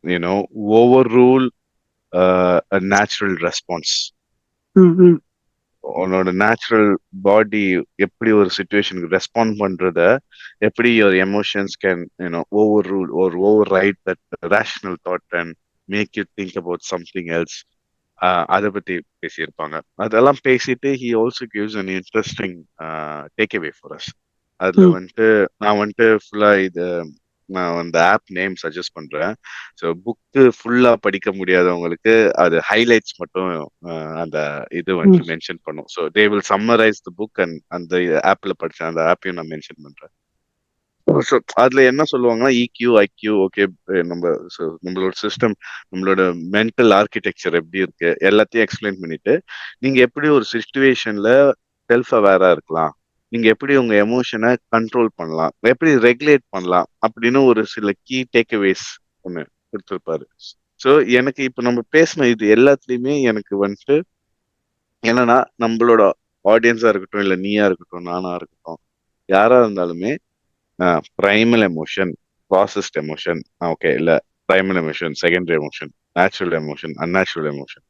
you know over rule natural response. உன்னோட நேச்சுரல் பாடி எப்படி ஒரு சுச்சுவேஷனுக்கு ரெஸ்பாண்ட் பண்றத, எப்படி your emotions can overrule or override that rational thought and make you think about something else. அதை பத்தி பேசியிருப்பாங்க. அதெல்லாம் பேசிட்டு he also gives an interesting takeaway for us. அதுல வந்துட்டு நான் வந்துட்டு ஃபுல்லா நான் அந்த ஆப் நேம் சஜஸ்ட் பண்றேன். ஸோ புக்கு ஃபுல்லா படிக்க முடியாதவங்களுக்கு அது ஹைலைட்ஸ் மட்டும் அந்த இது வந்து மென்ஷன் பண்ணும். So they will summarise the book and அந்த ஆப்ல படிச்சேன், அந்த ஆப்பையும் நான் மென்ஷன் பண்றேன். ஸோ அதுல என்ன சொல்லுவாங்கன்னா இக்யூ ஐக்யூ ஓகே, நம்மளோட சிஸ்டம், நம்மளோட மென்டல் ஆர்கிடெக்சர் எப்படி இருக்கு எல்லாத்தையும் எக்ஸ்பிளைன் பண்ணிட்டு நீங்க எப்படி ஒரு சிச்சுவேஷன்ல செல்ஃப் அவேரா இருக்கலாம், நீங்க எப்படி உங்க எமோஷனை கண்ட்ரோல் பண்ணலாம், எப்படி ரெகுலேட் பண்ணலாம் அப்படின்னு ஒரு சில கீ டேக்அவேஸ் ஒண்ணு கொடுத்துருப்பாரு. ஸோ எனக்கு இப்ப நம்ம பேசின இது எல்லாத்துலயுமே எனக்கு வந்துட்டு என்னன்னா, நம்மளோட ஆடியன்ஸா இருக்கட்டும், இல்ல நீயா இருக்கட்டும், நானா இருக்கட்டும், யாரா இருந்தாலுமே primal emotion, processed emotion, okay, இல்ல primal emotion, secondary emotion, natural emotion, unnatural emotion,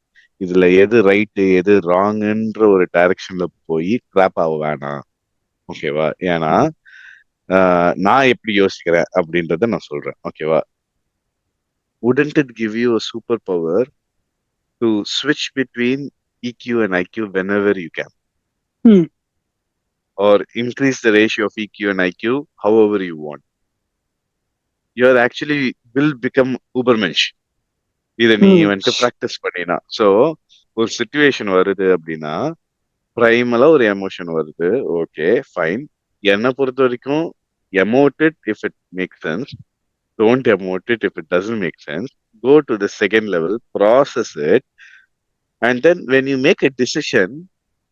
இதுல எது ரைட்டு எது ராங்குன்ற ஒரு டைரக்ஷன்ல போய் ட்ராப் ஆக வேணாம். ஓகேவா? ஏன்னா நான் எப்படி யோசிக்கிறேன் அப்படின்றத நான் சொல்றேன். ஓகேவா? wouldn't it give you a superpower to switch between EQ and IQ whenever you can? Or increase the ratio of EQ and IQ however you want. You actually will become ubermensch இதை நீ வந்துட்டு ப்ராக்டிஸ் பண்ணினா. ஸோ ஒரு சிச்சுவேஷன் வருது அப்படின்னா பிரைமலா ஒரு எமோஷன் வருது, ஓகே ஃபைன். என்னை பொறுத்த வரைக்கும் emote it if it makes sense, don't emote it if it doesn't make sense, go to the second level, process it, and then when you make a decision,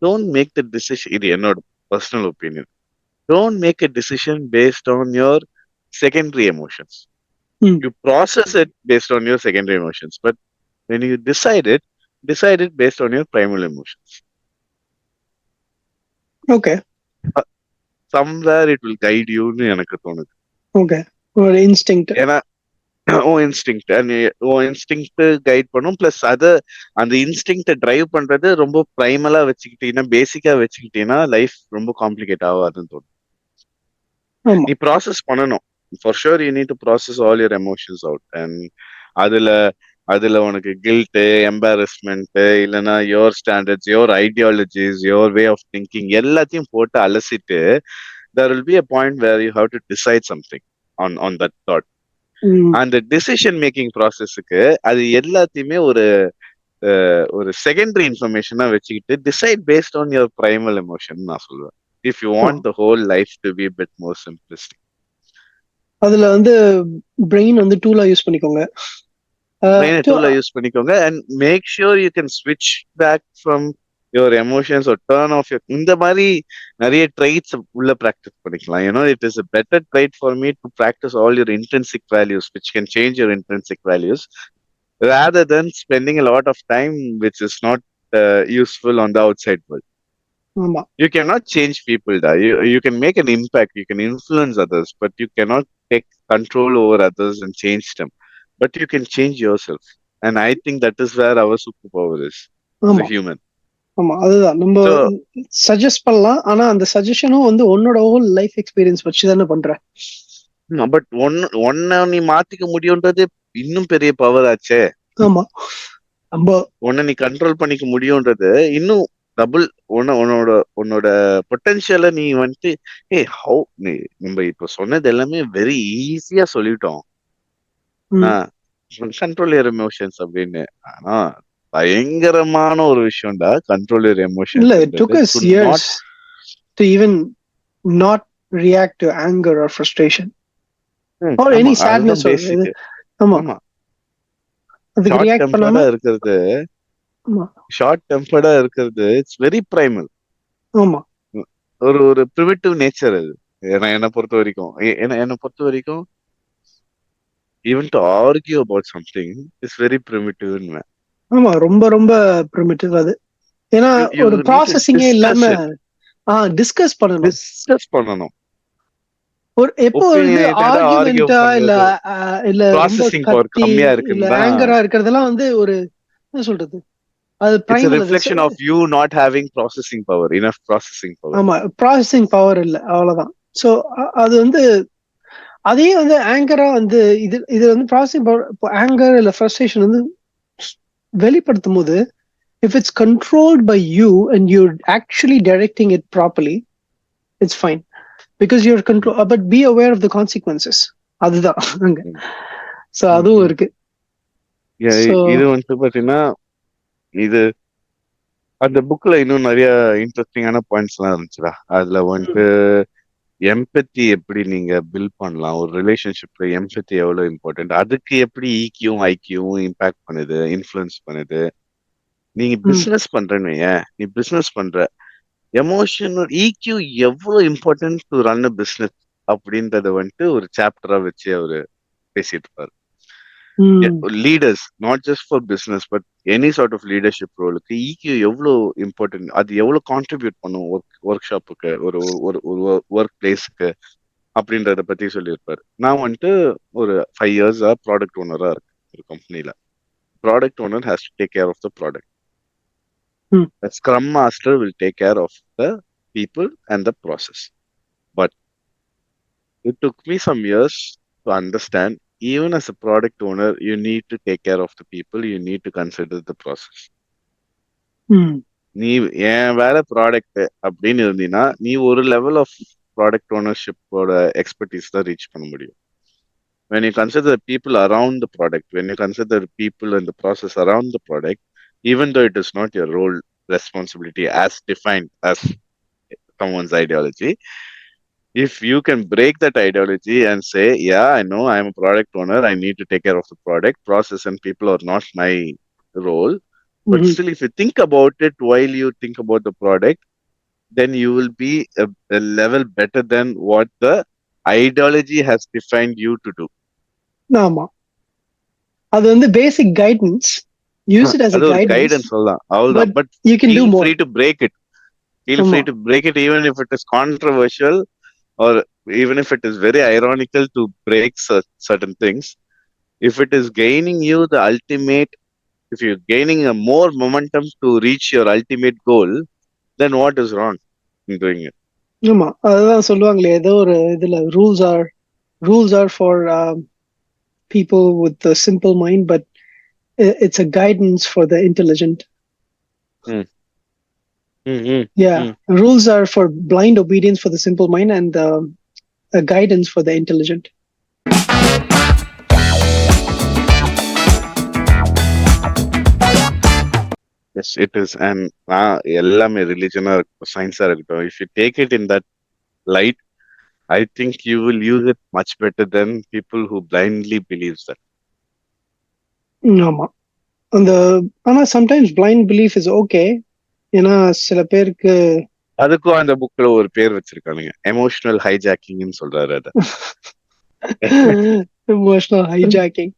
don't make the decision, இது என்னோட personal opinion, don't make a decision based on your secondary emotions. You process it based on your secondary emotions, but when you decide it based on your primal emotions. Okay. Somewhere it will guide you னு எனக்கு தோணுது. Okay. ஒரு இன்ஸ்டிங்க்ட். ஏன்னா உன் இன்ஸ்டிங்க்ட் கைட் பண்ணும். பிளஸ் அது அந்த இன்ஸ்டிங்க்ட டிரைவ் பண்றது ரொம்ப பிரைமலா வச்சுக்கிட்டீங்கன்னா, பேசிக்கா வச்சுக்கிட்டீங்கன்னா லைஃப் ரொம்ப காம்ப்ளிகேட் ஆகாதுன்னு தோணும். நீ ப்ராசஸ் பண்ணணும். For sure you need to process all your emotions out. And அதுல உனக்கு கில்ட், எம்பாரஸ்மெண்ட், இல்லைன்னா your standards, your ideologies, your way of thinking எல்லாத்தையும் போட்டு அலசிட்டு there will be a point where you have to decide something on that thought. அந்த டிசிஷன் மேக்கிங் ப்ராசஸ்க்கு அது எல்லாத்தையுமே ஒரு செகண்டரி இன்ஃபர்மேஷனா வச்சுக்கிட்டு decide based on your primal emotion நான் சொல்லுவேன். If you want the whole life to be bit more simplistic. அதுல வந்து பிரெயின் வந்து டூலா யூஸ் பண்ணிக்கோங்க. பிரெயினை டூலா யூஸ் பண்ணிக்கோங்க and make sure you can ஸ்விட்ச் back from your emotions or turn off your, இந்த மாதிரி நிறைய ட்ரைட்ஸ் உள்ள ப்ராக்டிஸ் பண்ணிக்கலாம். You know it is a better trait for me to practice all your intrinsic values which can change your intrinsic values rather than spending a lot of time which is not useful on the outside world. You cannot change people. You can make an impact, you can influence others, but you cannot take control over others and change them. But you can change yourself, and I think that is where our superpower is as a human. ஆமா, அதுதான் நம்ம சஜஸ்ட் பண்ணலாம். ஆனா அந்த சஜஷனும் வந்து உன்னோட ஹோல் லைஃப் எக்ஸ்பீரியன்ஸ் வச்சு தானே பண்ற. பட் ஒன்ன நீ மாத்திக்க முடியும்ன்றது இன்னும் பெரிய பவர் ஆச்சே. ஆமா, உன்னை நீ கண்ட்ரோல் பண்ணிக்க முடியும்ன்றது இன்னும் டபுள். உன்னோட பொட்டன்ஷியலை நீ வந்துட்டு நம்ம இப்ப சொன்னது எல்லாமே வெரி ஈஸியா சொல்லிட்டோம், கண்ட்ரோல் யுவர் எமோஷன்ஸ் அப்படின்னு. ஆனா பயங்கரமான ஒரு விஷயம்டா கண்ட்ரோல் யுவர் எமோஷன்ஸ். இல்ல, it took us years to even not react to anger or frustration or ஆமா any அதுதான் sadness or பேசிக். ஆமா ஆமா அதுக்கு ஷார்ட் ரியாக்ட் டெம்பர்டா பண்ணாம இருக்கிறது, ஆமா ஷார்ட் டெம்பர்டா இருக்கிறது இட்ஸ் வெரி பிரைமல். ஆமா ஒரு ஒரு பிரிமிட்டிவ் நேச்சர் அது. என்ன பொறுத்த வரைக்கும் என்ன பொறுத்த வரைக்கும் even to argue about something is very primitive. ஆமா ரொம்ப ரொம்ப ப்ரிமிட்டிவ் அது. ஏன்னா யூ ஒரு நீட் டு ப்ராசஸிங்கே இல்லாம டிஸ்கஸ் இட், டிஸ்கஸ் பண்ணணும். டிஸ்கஸ் பண்ணணும். ஒரு எப்போ வந்து ஒப்பீனியேட்டடா ஆர்கியூ ஆர்குமெண்டா இல்ல பண்றது, இல்ல ரொம்ப ப்ராசஸிங் பவர் கத்தி கம்மியா இல்ல இருக்குன்னு தான். ஆங்கரா இருக்கிறதெல்லாம் வந்து ஒரு என்ன சொல்றது அது இட்ஸ் a பிரைமல் அது. reflection of you not having processing power, enough processing power. ஆமா ப்ராசஸிங் பவர் இல்ல அவ்வளவுதான். ஸோ அது வந்து அதே வந்து ஆங்கரா வந்து இது வந்து ப்ராசஸிங் பவர். இப்போ ஆங்கர் இல்ல ஃப்ரஸ்ட்ரேஷன் வந்து வெளிப்படுத்தும் போது if it's controlled by you and you're actually directing it properly, it's fine because you're control. But be aware of the consequences. அதுதான் அங்க. ஸோ அதுவும் இருக்கு. So இது வந்து பாத்தீங்கன்னா இது அந்த புக்ல இன்னும் நிறைய இன்ட்ரெஸ்டிங்கான பாயிண்ட்ஸ் எல்லாம் இருந்துச்சுடா. அதுல வந்துட்டு எம்பத்தி எப்படி நீங்க பில்ட் பண்ணலாம், ஒரு ரிலேஷன்ஷிப்ல எம்பத்தி எவ்வளவு இம்பார்ட்டன்ட், அதுக்கு எப்படி ஈக்யூவும் ஐக்கியூவும் இம்பாக்ட் பண்ணுது, இன்ஃபுளுன்ஸ் பண்ணுது. நீங்க பிசினஸ் பண்றேன்னு வையேன், நீ பிசினஸ் பண்ற எமோஷனல் ஈக்யூ எவ்வளவு important to run a business அப்படின்றத வந்துட்டு ஒரு சாப்டரா வச்சு அவரு பேசிட்டு இருப்பாரு. Leaders not just for business but any sort of leadership ரோலுக்கு ஈக்யூ எவ்வளவு இம்பார்ட்டன்ட், அது எவ்வளவு கான்ட்ரிபியூட் பண்ணும் ஒர்க் ஷாப்புக்கு, ஒரு ஒர்க் பிளேஸ்க்கு அப்படின்றத பத்தி சொல்லியிருப்பாரு. நான் வந்துட்டு ஒரு 5 இயர்ஸா ப்ராடக்ட் ஓனரா இருக்கு ஒரு கம்பெனில. Product owner has to take care of the product. The Scrum Master will take care of the people and the process. But it took me some years to understand, even as a product owner, you need to take care of the people, you need to consider the process. நீ என் வேலை ப்ராடக்ட் அப்படின்னு இருந்தீங்கன்னா நீ ஒரு லெவல் ஆஃப் ப்ராடக்ட் ஓனர்ஷிப்போட எக்ஸ்பர்டீஸ் தான் ரீச் பண்ண முடியும். When you consider the people around the product, when you consider the people and the process around the product, even though it is not your role responsibility as defined as someone's ideology, if you can break that ideology and say, yeah, I know I'm a product owner, I need to take care of the product, process and people are not my role, but still if you think about it while you think about the product, then you will be a level better than what the ideology has defined you to do. ஆமா அது வந்து basic guidance. Use it as a guidance சொல்லலாம் அவ்வளவுதான். but But you can do feel more. free to break it. Feel free to break it even if it is controversial or even if it is very ironical to break certain things. If it is gaining you the ultimate, if you're gaining a more momentum to reach your ultimate goal, then what is wrong in doing it? ஆமா அதுதான் சொல்லுவாங்களே ஏதோ ஒரு இதுல rules are for people with a simple mind, but it's a guidance for the intelligent. Rules are for blind obedience for the simple mind and a guidance for the intelligent. Yes, it is. And எல்லாமே ரிலிஜனா இருக்கட்டும், சயின்ஸா இருக்கட்டும், if you take it in that light, I think you will use it much better than people who blindly believes that. ஆமா அந்த ஆனா sometimes blind belief is okay. ஏன்னா சில பேருக்கு அதுக்கும் அந்த புக்ல ஒரு பேர் வச்சிருக்கானுங்க, எமோஷனல் ஹைஜாக்கிங்னு சொல்றாரு அத. Emotional hijacking,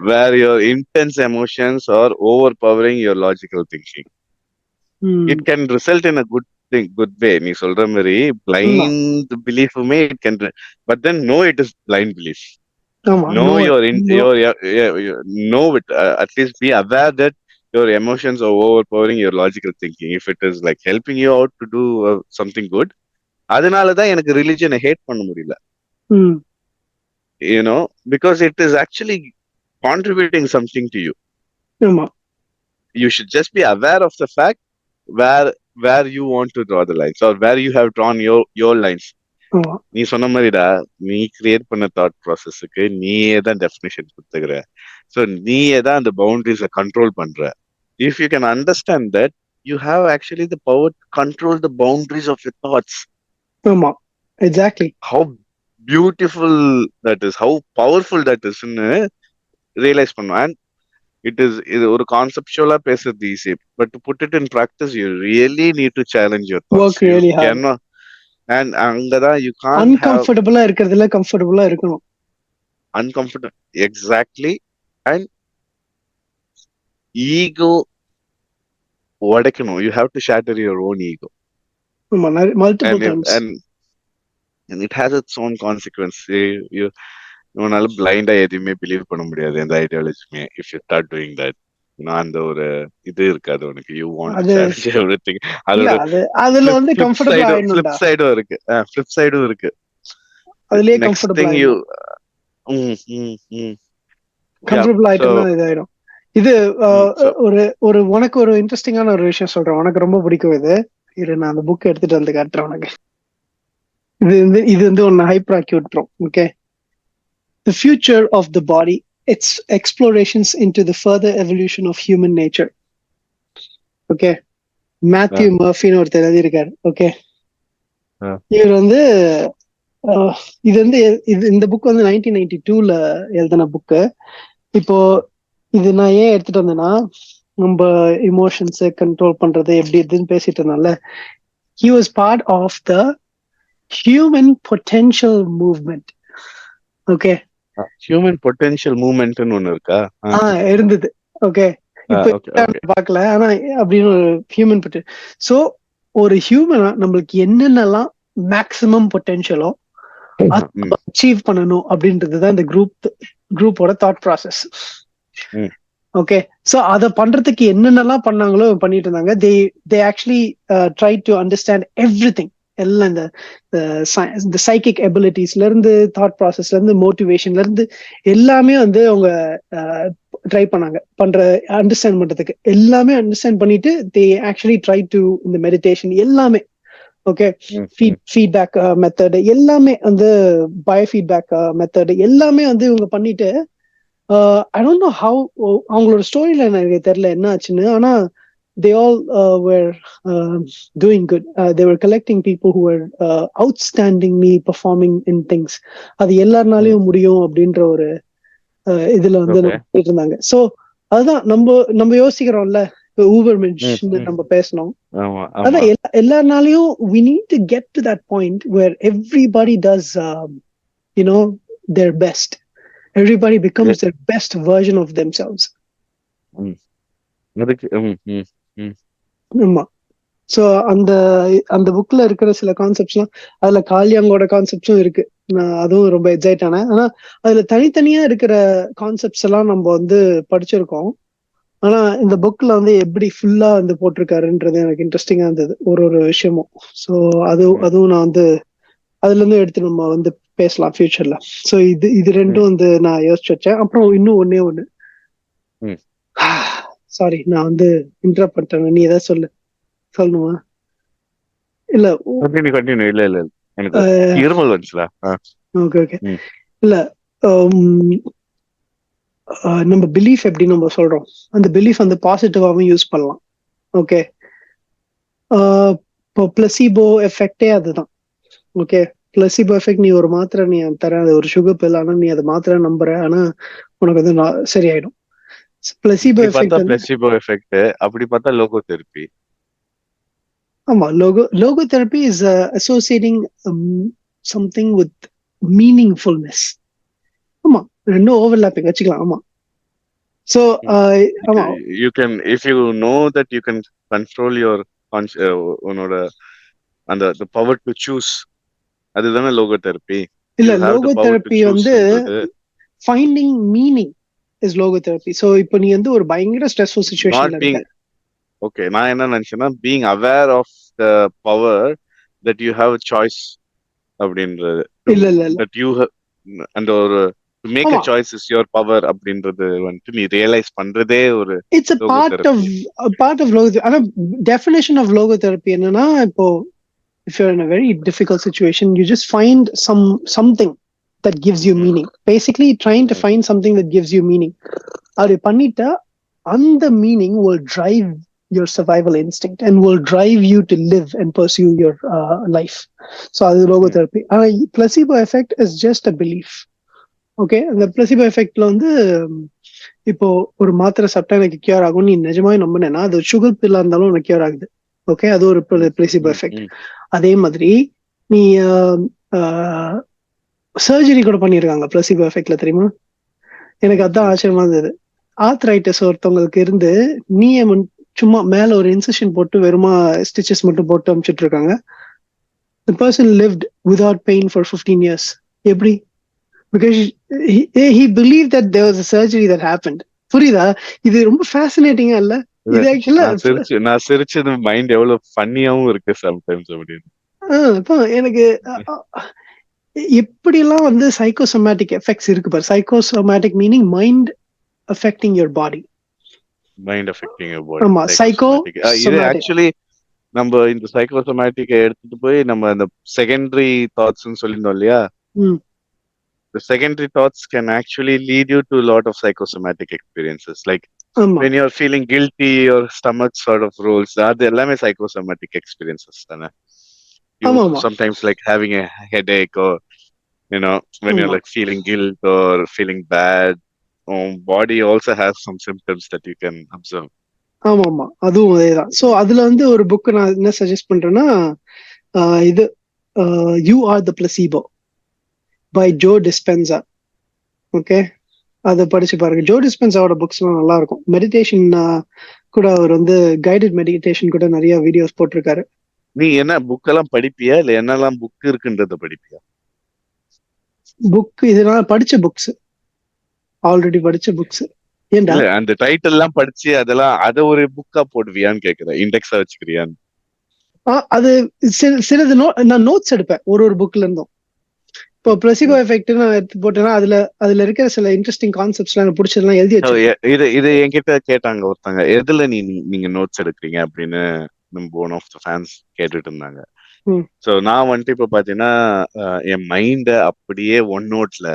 where your intense emotions are overpowering your logical thinking. It can result in a good way. நீ சொல்ற மாதிரி blind belief it can, but then no, it is blind belief. Know it, at least be aware that your emotions are overpowering your logical thinking. If it is like helping you out to do something good, அதனாலதான் எனக்கு ரிலிஜனை ஹேட் பண்ண முடியல. You know, because it is actually contributing something to you. You should just be aware of the fact where you want to draw the lines or where you have drawn your lines. நீ சொன்ன மாதிரிடா, நீ கிரியேட் பண்ண தாட் ப்ராசஸ்க்கு நீயே தான் டெஃபினிஷன் கொடுத்துக்கிற. ஸோ நீயே தான் அந்த பவுண்டரிஸை கண்ட்ரோல் பண்ற. If you can understand that, you have actually the power to control the boundaries of your thoughts. ஆமா exactly. how beautiful that is, how powerful that is ன்னு ரியலைஸ் பண்ணுவேன். And இது ஒரு கான்செப்சுவலா பேசுறது easy, but to put it in practice you really need to challenge your thoughts. Work really hard. And அங்கதான் யூ கான்ட் அன்கம்ஃபர்டபுளா இருக்கிறதுல கம்ஃபர்டபுளா இருக்கணும். uncomfortable, exactly. And ego உடைக்கணும். You have to shatter your own ego. Multiple And times. and it has its own consequence. உன்னால பிளைண்டா எதுவுமே பிலீவ் பண்ண முடியாது எந்த ஐடியாலஜியுமே. If you start doing that, அந்த ஒரு இது இருக்காது உனக்கு. You want to challenge everything. அதுல வந்து கம்ஃபர்டபிள் ஆயிடும்டா. ஃபிளிப் சைடும் இருக்கு. ஃபிளிப் சைடும் இருக்கு. அதுலயே கம்ஃபர்டபிள் ஆயிடும். கம்ஃபர்டபிள் ஆயிட்டா இதாயிடும். இது ஒரு உனக்கு ஒரு இன்ட்ரெஸ்டிங்கான ஒரு விஷயம் சொல்றேன். உனக்கு ரொம்ப பிடிக்கும் இது. இரு, நான் அந்த புக் எடுத்துட்டு வந்து காட்டுறேன் உனக்கு. இது வந்து ஒன்னு hyper acute bro. Okay, The Future of the Body, its explorations into the further evolution of human nature. Okay, Matthew மர்ஃபின்னு ஒருத்தர் எழுதியிருக்காரு. ஓகே, இவர் வந்து இது வந்து இந்த புக் வந்து 1992ல எழுதின புக்கு. இப்போ இது நான் ஏன் எடுத்துட்டு வந்தேன்னா, நம்ம இமோஷன்ஸை கண்ட்ரோல் பண்றது எப்படி இதுன்னு பேசிட்டு இருந்தால. He was part of the human potential movement. Okay, human potential மூவ்மெண்ட்னு ஒண்ணு இருக்கா? இருந்தது. ஓகே, இப்ப பாக்கல, ஆனா அப்படின்னு ஒரு ஹியூமன் பொட்டன்ஷியல். சோ ஒரு ஹியூமனா நம்மளுக்கு என்னென்னலாம் மேக்ஸிமம் பொட்டன்ஷியலோ அச்சீவ் பண்ணணும் அப்படின்றதுதான் இந்த குரூப்போட தாட் ப்ராசஸ். ஓகே, சோ அத பண்றதுக்கு என்னென்னலாம் பண்ணாங்களோ பண்ணிட்டு இருந்தாங்க. They actually try to understand everything. எல்லாம் இந்த சைக்கிக் எபிலிட்டிஸ்ல இருந்து, தாட் ப்ராசஸ்ல இருந்து, மோட்டிவேஷன்ல இருந்து எல்லாமே வந்து அவங்க ட்ரை பண்ணாங்க அண்டர்ஸ்டாண்ட் பண்றதுக்கு. எல்லாமே அண்டர்ஸ்டாண்ட் பண்ணிட்டு தே ஆக்சுவலி ட்ரை டு இந்த மெடிடேஷன் எல்லாமே. ஓகே, ஃபீட்பேக் மெத்தட் எல்லாமே வந்து பயோ ஃபீட்பேக் மெத்தட் எல்லாமே வந்து இவங்க பண்ணிட்டு, ஐ டோன்ட் நோ ஹவ், அவங்களோட ஸ்டோரியில எனக்கு தெரியல என்ன ஆச்சுன்னு. ஆனா they all were doing good. They were collecting people who were outstandingly performing in things. அது எல்லாருனாலையும் முடியும் அப்படின்ற ஒரு இதுல வந்து இருந்தாங்க. சோ அதுதான் நம்ம யோசிக்கிறோம்ல, ஊபர் மென்ஷ் நம்ம பேசணும். அதான் எல்லாருனாலையும் we need to get to that point where everybody does their best. Everybody becomes their best version of themselves. ஆமா. சோ அந்த புக்ல இருக்கிற சில கான்செப்ட்ஸ்லாம், அதுல காலியாங்கோட கான்செப்ட்ஸும் இருக்கு. நான் அதுவும் ரொம்ப எக்ஸைட் ஆனேன். ஆனா அதுல தனித்தனியா இருக்கிற கான்செப்ட்ஸ் எல்லாம் நம்ம வந்து படிச்சிருக்கோம். ஆனா இந்த புக்ல வந்து எப்படி ஃபுல்லா வந்து போட்டிருக்காருன்றது எனக்கு இன்ட்ரெஸ்டிங்கா இருந்தது, ஒரு விஷயமும். சோ அதுவும் நான் வந்து அதுல இருந்து எடுத்து நம்ம வந்து பேசலாம் ஃபியூச்சர்ல. சோ இது ரெண்டும் வந்து நான் யோசிச்சு வச்சேன். அப்புறம் இன்னும் ஒண்ணு சாரி, நான் வந்து இன்டரப்ட் பண்ணிட்டேன். நீ ஏதாவது சொல்லணுமா? இல்ல கண்டினியூ. இல்ல எனக்கு இருமல் வந்துச்சுடா. ஓகே. இல்ல, நம்ம பிலீஃப் எப்படி நம்ம சொல்றோம், அந்த பிலீஃப் வந்து பாசிட்டிவாவும் யூஸ் பண்ணலாம். ஓகே, இப்போ பிளசிபோ எஃபெக்டே அதுதான். ஓகே, பிளசிபோ எஃபெக்ட், நீ ஒரு மாத்திரை நீ தர, ஒரு சுகர் பில், ஆனா நீ அதை மாத்திரை நம்புற, ஆனா உனக்கு வந்து சரியாயிடும். பிளசிபோ எஃபெக்ட் அப்படி பார்த்தா லோகோ தெரபி. ஆமா, logotherapy is associating something with meaningfulness. ஆமா, ரெண்டும் ஓவர்லாப்பிங் வச்சுக்கலாம். ஆமா. சோ ஆமா, you can, if you know that you can control your உன்னோட அந்த the power to choose, அதுதானே லோகோ தெரபி. இல்ல, லோகோ தெரபி வந்து finding meaning is logotherapy. So இப்போ நீ வந்து ஒரு பயங்கர ஸ்ட்ரெஸ்ஃபுல் சிச்சுவேஷன்ல இருக்க. ஓகே, நான் என்ன நினைச்சேன்னா being aware of the power that you have a choice அப்படின்றது. இல்ல that you have, and ஒரு to make a choice is your power அப்படின்றது வந்து நீ ரியலைஸ் பண்றதே ஒரு it's a part of logotherapy. ஆனா definition of logotherapy என்னன்னா, இப்போ if you're in a very difficult situation, you just find something that gives you meaning. Basically trying to find something that gives you meaning. அது பண்ணிட்டா அந்த meaning will drive your survival instinct and will drive you to live and pursue your life. So அது logotherapy. ஆனா placebo effect is just a belief. Okay, அந்த பிளசிபோ எஃபெக்ட்ல வந்து இப்போ ஒரு மாத்திரை சாப்பிட்டா எனக்கு கியூர் ஆகும் நீ நிஜமாவே நம்பினேன்னா அது சுகர் பில்லா இருந்தாலும் எனக்கு கியூர் ஆகுது. ஓகே, அது ஒரு பிளசிபோ எஃபெக்ட். அதே மாதிரி நீ சர்ஜரி கூட பண்ணிருக்காங்க பிளசிபோ எஃபெக்ட்ல, தெரியுமா? எனக்கு அதான் ஆச்சரியமா இருந்தது. ஆர்த்ரைட்டிஸ் ஒருத்தவங்களுக்கு இருந்து நீ சும்மா மேல ஒரு இன்செஷன் போட்டு வெறுமா ஸ்டிச்சஸ் மட்டும் போட்டு அனுப்பிச்சிட்டு இருக்காங்க. The person lived without pain for 15 years. எப்படி? Because he believed that there was a surgery that happened. புரியுதா? இது ரொம்ப ஃபேசினேட்டிங்கா இல்ல? இது ஆக்சுவலா நான் சிரிச்சது மைண்ட் எவ்வளவு ஃபன்னியாவும் இருக்கு சம்டைம்ஸ் அப்படின்னு. எனக்கு எப்படிலாம் வந்து சைக்கோசோமேட்டிக் எஃபெக்ட்ஸ் இருக்கு பாரு. Psychosomatic meaning mind affecting your body. Mind affecting your body. ஆமா, இது ஆக்சுவலி நம்ம இந்த சைக்கோசோமேட்டிக் எடுத்துட்டு போய் நம்ம அந்த செகண்டரி தாட்ஸ்னு சொல்லிருந்தோம் இல்லையா? The secondary thoughts can actually lead you to a lot of psychosomatic experiences. Like when you're feeling guilty, your stomach sort of rolls. That எல்லாமே psychosomatic experiences தானே. You sometimes like having a headache or when you're like feeling guilt or feeling bad. Body also has some symptoms that you can observe. ஆமா, அதுவும் அதேதான். சோ அதுல வந்து ஒரு புக் நான் என்ன சஜஸ்ட் பண்றேன்னா இது You Are the Placebo by Joe Dispenza. Okay, அதை படிச்சு பாருங்க. ஜோ டிஸ்பென்சாவோட புக்ஸ் எல்லாம் நல்லா இருக்கும். மெடிடேஷன் கூட அவர் வந்து கைடட் மெடிடேஷன் கூட நிறைய வீடியோஸ் போட்டிருக்காரு. நீ என்ன புக் எல்லாம் படிப்பியா இல்ல என்னெல்லாம் புக் இருக்குன்றத படிப்பியா? புக் இதனால படிச்ச புக்ஸ், ஆல்ரெடி படிச்ச புக்ஸ். ஏன்டா அந்த டைட்டில் எல்லாம் படிச்சு அதெல்லாம் அத ஒரு புக்கா போடுவியான்னு கேக்குறேன், இண்டெக்ஸா வச்சுக்கிறியான்னு? அது சிலது நான் நோட்ஸ் எடுப்பேன் ஒரு புக்ல இருந்தும். இப்போ பிளசிபோ எஃபெக்ட் நான் எடுத்து போட்டேன்னா அதுல இருக்கிற சில இன்ட்ரெஸ்டிங் கான்செப்ட்ஸ் எனக்கு பிடிச்சதெல்லாம் எழுதி வச்சு இது என்கிட்ட கேட்டாங்க ஒருத்தங்க, எதுல நீங்க நோட்ஸ் எடுக்கிறீங்க அப்படின்னு ஒன் ஆஃப் த ஃபேன்ஸ் கேட்டுட்டு இருந்தாங்க. சோ நான் வந்துட்டு இப்ப பாத்தீங்கன்னா என் மைண்ட அப்படியே ஒன் நோட்ஸ்ல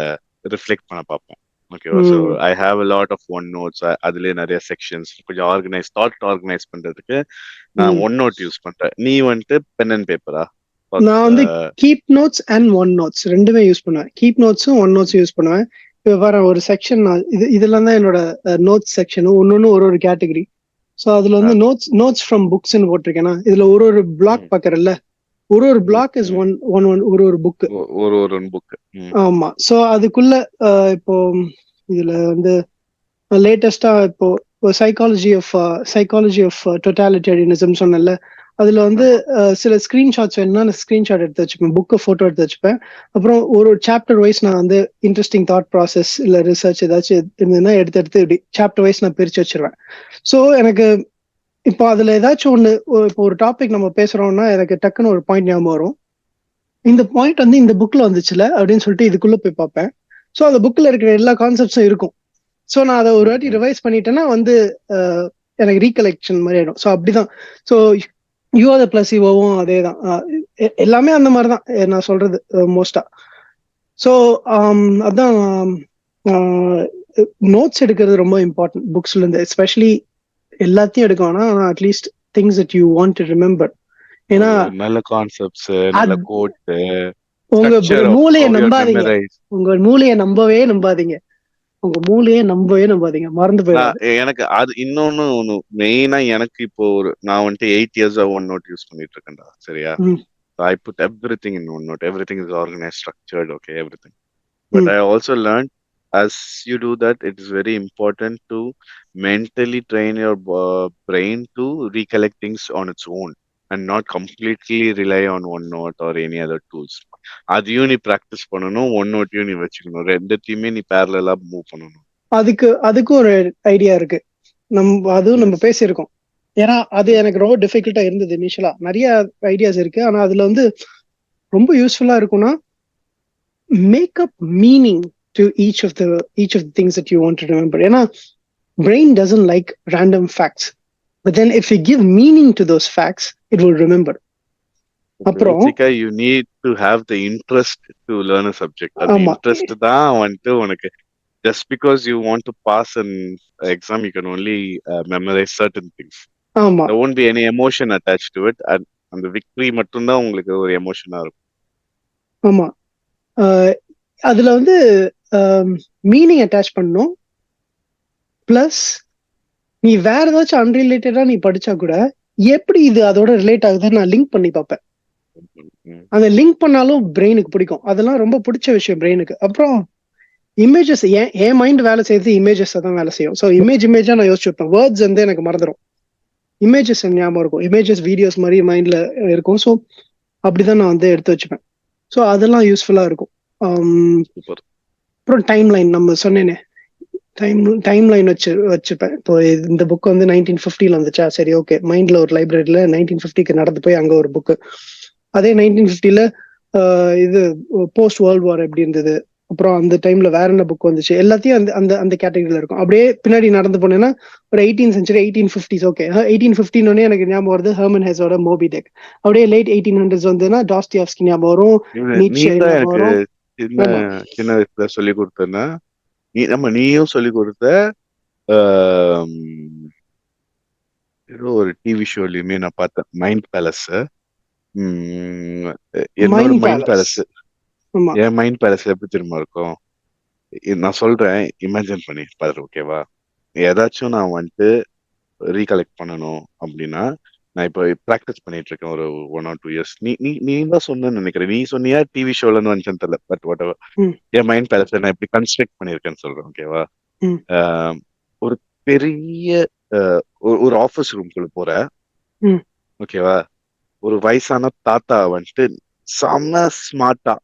ரிஃப்ளெக்ட் பண்ண பார்ப்பேன். ஓகேவா? So I have a lot of own notes. அதுலயே நிறைய செக்ஷன்ஸ் கொஞ்சம் ஆர்கனைஸ் பண்றதுக்கு நான் ஒன் நோட் யூஸ் பண்றேன். நீ வந்துட்டு பென் அண்ட் பேப்பரா? நான் வந்து keep notes and one notes ரெண்டுமே யூஸ் பண்ணுவேன். கீப் நோட்ஸும் ஒன் நோட்ஸும் யூஸ் பண்ணுவேன். இப்போ வர ஒரு செக்ஷன் இதெல்லாம் தான் என்னோட நோட்ஸ் செக்ஷன். ஒன்னொன்னு ஒரு கேட்டகரி. ஸோ அதுல வந்து நோட்ஸ் ஃப்ரம் புக்ஸ்ன்னு போட்டிருக்கேன்னா இதுல ஒரு பிளாக் பாக்குறல்ல, ஒரு பிளாக் இஸ் ஒரு புக். ஆமா. ஸோ அதுக்குள்ள இப்போ இதுல வந்து லேட்டஸ்டா இப்போ சைக்காலஜி ஆஃப் டோட்டாலிட்டேரியனிசம் சொன்னல, அதுல வந்து சில ஸ்கிரீன்ஷாட்ஸ் வேணும்னா நான் ஸ்கிரீன்ஷாட் எடுத்து வச்சுப்பேன், புக்கை போட்டோ எடுத்து வச்சுப்பேன். அப்புறம் ஒரு சாப்டர் வைஸ் நான் வந்து இன்ட்ரெஸ்டிங் தாட் ப்ராசஸ் இல்ல ரிசர்ச் ஏதாச்சும் இருந்ததுன்னா எடுத்து இப்படி சாப்டர் வைஸ் நான் பிரிச்சு வச்சிருவேன். ஸோ எனக்கு இப்போ அதுல ஏதாச்சும் ஒண்ணு, இப்போ ஒரு டாபிக் நம்ம பேசுறோம்னா எனக்கு டக்குன்னு ஒரு பாயிண்ட் ஞாபகம் வரும். இந்த பாயிண்ட் வந்து இந்த புக்ல வந்துச்சுல அப்படின்னு சொல்லிட்டு இதுக்குள்ள போய் பார்ப்பேன். ஸோ அந்த புக்ல இருக்கிற எல்லா கான்செப்ட்ஸும் இருக்கும். ஸோ நான் அதை ஒரு வாட்டி ரிவைஸ் பண்ணிட்டேன்னா வந்து எனக்கு ரீகலெக்ஷன் மாதிரி ஆயிடும். ஸோ அப்படிதான். ஸோ யூ ஆர் த பிளசிவோவும் அதே தான். எல்லாமே அந்த மாதிரி தான் நான் சொல்றது மோஸ்டா. ஸோ அதான் நோட்ஸ் எடுக்கிறது ரொம்ப இம்பார்ட்டன்ட் புக்ஸ்ல இருந்து. எஸ்பெஷலி எல்லாத்தையும் எடுக்க வேணாம், ஆனால் at least things that you want to remember. ஏன்னா நல்ல கான்செப்ட்ஸ், நல்ல கோட். உங்க மூளையை நம்பாதீங்க, உங்க மூளையை நம்பவே நம்பாதீங்க, உங்க மூளையே நம்பவே மறந்து போயிடும். எனக்கு அது இன்னொன்னு மெயினா எனக்கு இப்போ நான் வந்துட்டு 8 years ஒன் நோட் யூஸ் பண்ணிட்டு இருக்கேன்டா. சரியா? I put everything in OneNote. Everything is organized, structured, okay, everything. But I also learned as you do that, it is very important to mentally train your brain to recollect things on its own and not completely rely on OneNote or any other tools. அதையும் நீ பிராக்டிஸ் பண்ணணும், OneNoteயும் நீ வச்சுக்கணும், ரெண்டுத்தையுமே நீ பேரலா மூவ் பண்ணணும். அதுக்கு ஒரு ஐடியா இருக்கு. அதுவும் நம்ம பேசியிருக்கோம். ஏன்னா அது எனக்கு ரொம்ப டிஃபிகல்ட்டா இருந்தது இனிஷியலா. நிறைய ஐடியாஸ் இருக்கு, ஆனா அதுல வந்து ரொம்ப யூஸ்ஃபுல்லா இருக்கும்னா make up meaning to each of the things that you want to remember. ஏன்னா brain doesn't like random facts, but then if you give meaning to those facts it will remember. அப்புறம் you need to have the interest to learn a subject. அந்த இன்ட்ரெஸ்ட் தான் வந்து உனக்கு. Just because you want to pass an exam, you can only memorize certain things. ஆமா there won't be any emotion attached to it. அந்த விக்டரி மட்டும்தான் உங்களுக்கு ஒரு எமோஷனா இருக்கும். ஆமா அதுல வந்து மீனிங் அட்டாச் பண்ணும். பிளஸ் நீ வேற ஏதாச்சும் அன்ரிலேட்டடா நீ படிச்சா கூட எப்படி இது அதோட ரிலேட் ஆகுதுன்னு நான் லிங்க் பண்ணி பார்ப்பேன். அந்த லிங்க் பண்ணாலும் பிரெயினுக்கு பிடிக்கும். அதெல்லாம் ரொம்ப பிடிச்ச விஷயம் பிரெயினுக்கு. அப்புறம் இமேஜஸ், என் மைண்ட் வேலை செய்யறது இமேஜஸ் தான் வேலை செய்யும். ஸோ இமேஜா நான் யோசிச்சு வைப்பேன். வேர்ட்ஸ் வந்து எனக்கு மறந்துடும், இமேஜஸ் ஞாபகம் இருக்கும். இமேஜஸ் வீடியோஸ் மாதிரி மைண்ட்ல இருக்கும். ஸோ அப்படிதான் நான் வந்து எடுத்து வச்சுப்பேன். ஸோ அதெல்லாம் யூஸ்ஃபுல்லா இருக்கும். அப்புறம் டைம் லைன் நம்ம சொன்னேனே, டைம் லைன் வச்சுப்பேன். இப்போ இந்த புக் வந்து 1950 வந்துச்சா, சரி ஓகே, மைண்ட்ல ஒரு லைப்ரரியில 1950 நடந்து போய் அங்க ஒரு புக்கு, அதே 1950 இது போஸ்ட் வேர்ல்ட் வார் எப்படி இருந்தது, அப்புறம் அந்த டைம்ல வேற என்ன புக் வந்துச்சு, எல்லாத்தையும் அந்த அந்த அந்த கேட்டகரியில இருக்கும். அப்படியே பின்னாடி நடந்து போனேன்னா ஒரு 18th century 1850s. ஓகே, 1815 எனக்கு ஞாபகம் வருது ஹெர்மன் ஹெஸோட மோபி டெக். அப்படியே லேட் 1800s வந்துன்னா டாஸ்டியாவ்ஸ்கி ஞாபகம் வரும், நீட்சே ஞாபகம் வரும். சின்ன வயசுல சொல்லி கொடுத்தேன்னா நீயும் சொல்லி கொடுத்த ஏதோ ஒரு டிவி ஷோலயுமே நான் பார்த்தேன், மைண்ட் பேலஸ். என்னோட மைண்ட் பேலஸ், என் மைண்ட் பேலஸ் எப்படி திரும்ப இருக்கும் நான் சொல்றேன், இமேஜின் பண்ணி பாரு. ஓகேவா, ஏதாச்சும் நான் வந்துட்டு ரீகலெக்ட் பண்ணணும் அப்படின்னா நான் இப்போ ப்ராக்டிஸ் பண்ணிட்டு இருக்கேன் ஒரு 1 or 2 years. நீ தான் சொன்னு நினைக்கிறேன், நீ சொன்னியா டிவி ஷோல இருந்து வந்துச்சுன்னு தெரியல. பட் வாட் எவர், என் மைண்ட் பேலஸ்ல நான் எப்படி கன்ஸ்ட்ரக்ட் பண்ணிருக்கேன்னு சொல்றேன். ஓகேவா, ஒரு பெரிய ஒரு ஆபீஸ் ரூம்குள்ள போற. ஓகேவா, ஒரு வயசான தாத்தா வந்துட்டு செம்ம ஸ்மார்ட்டா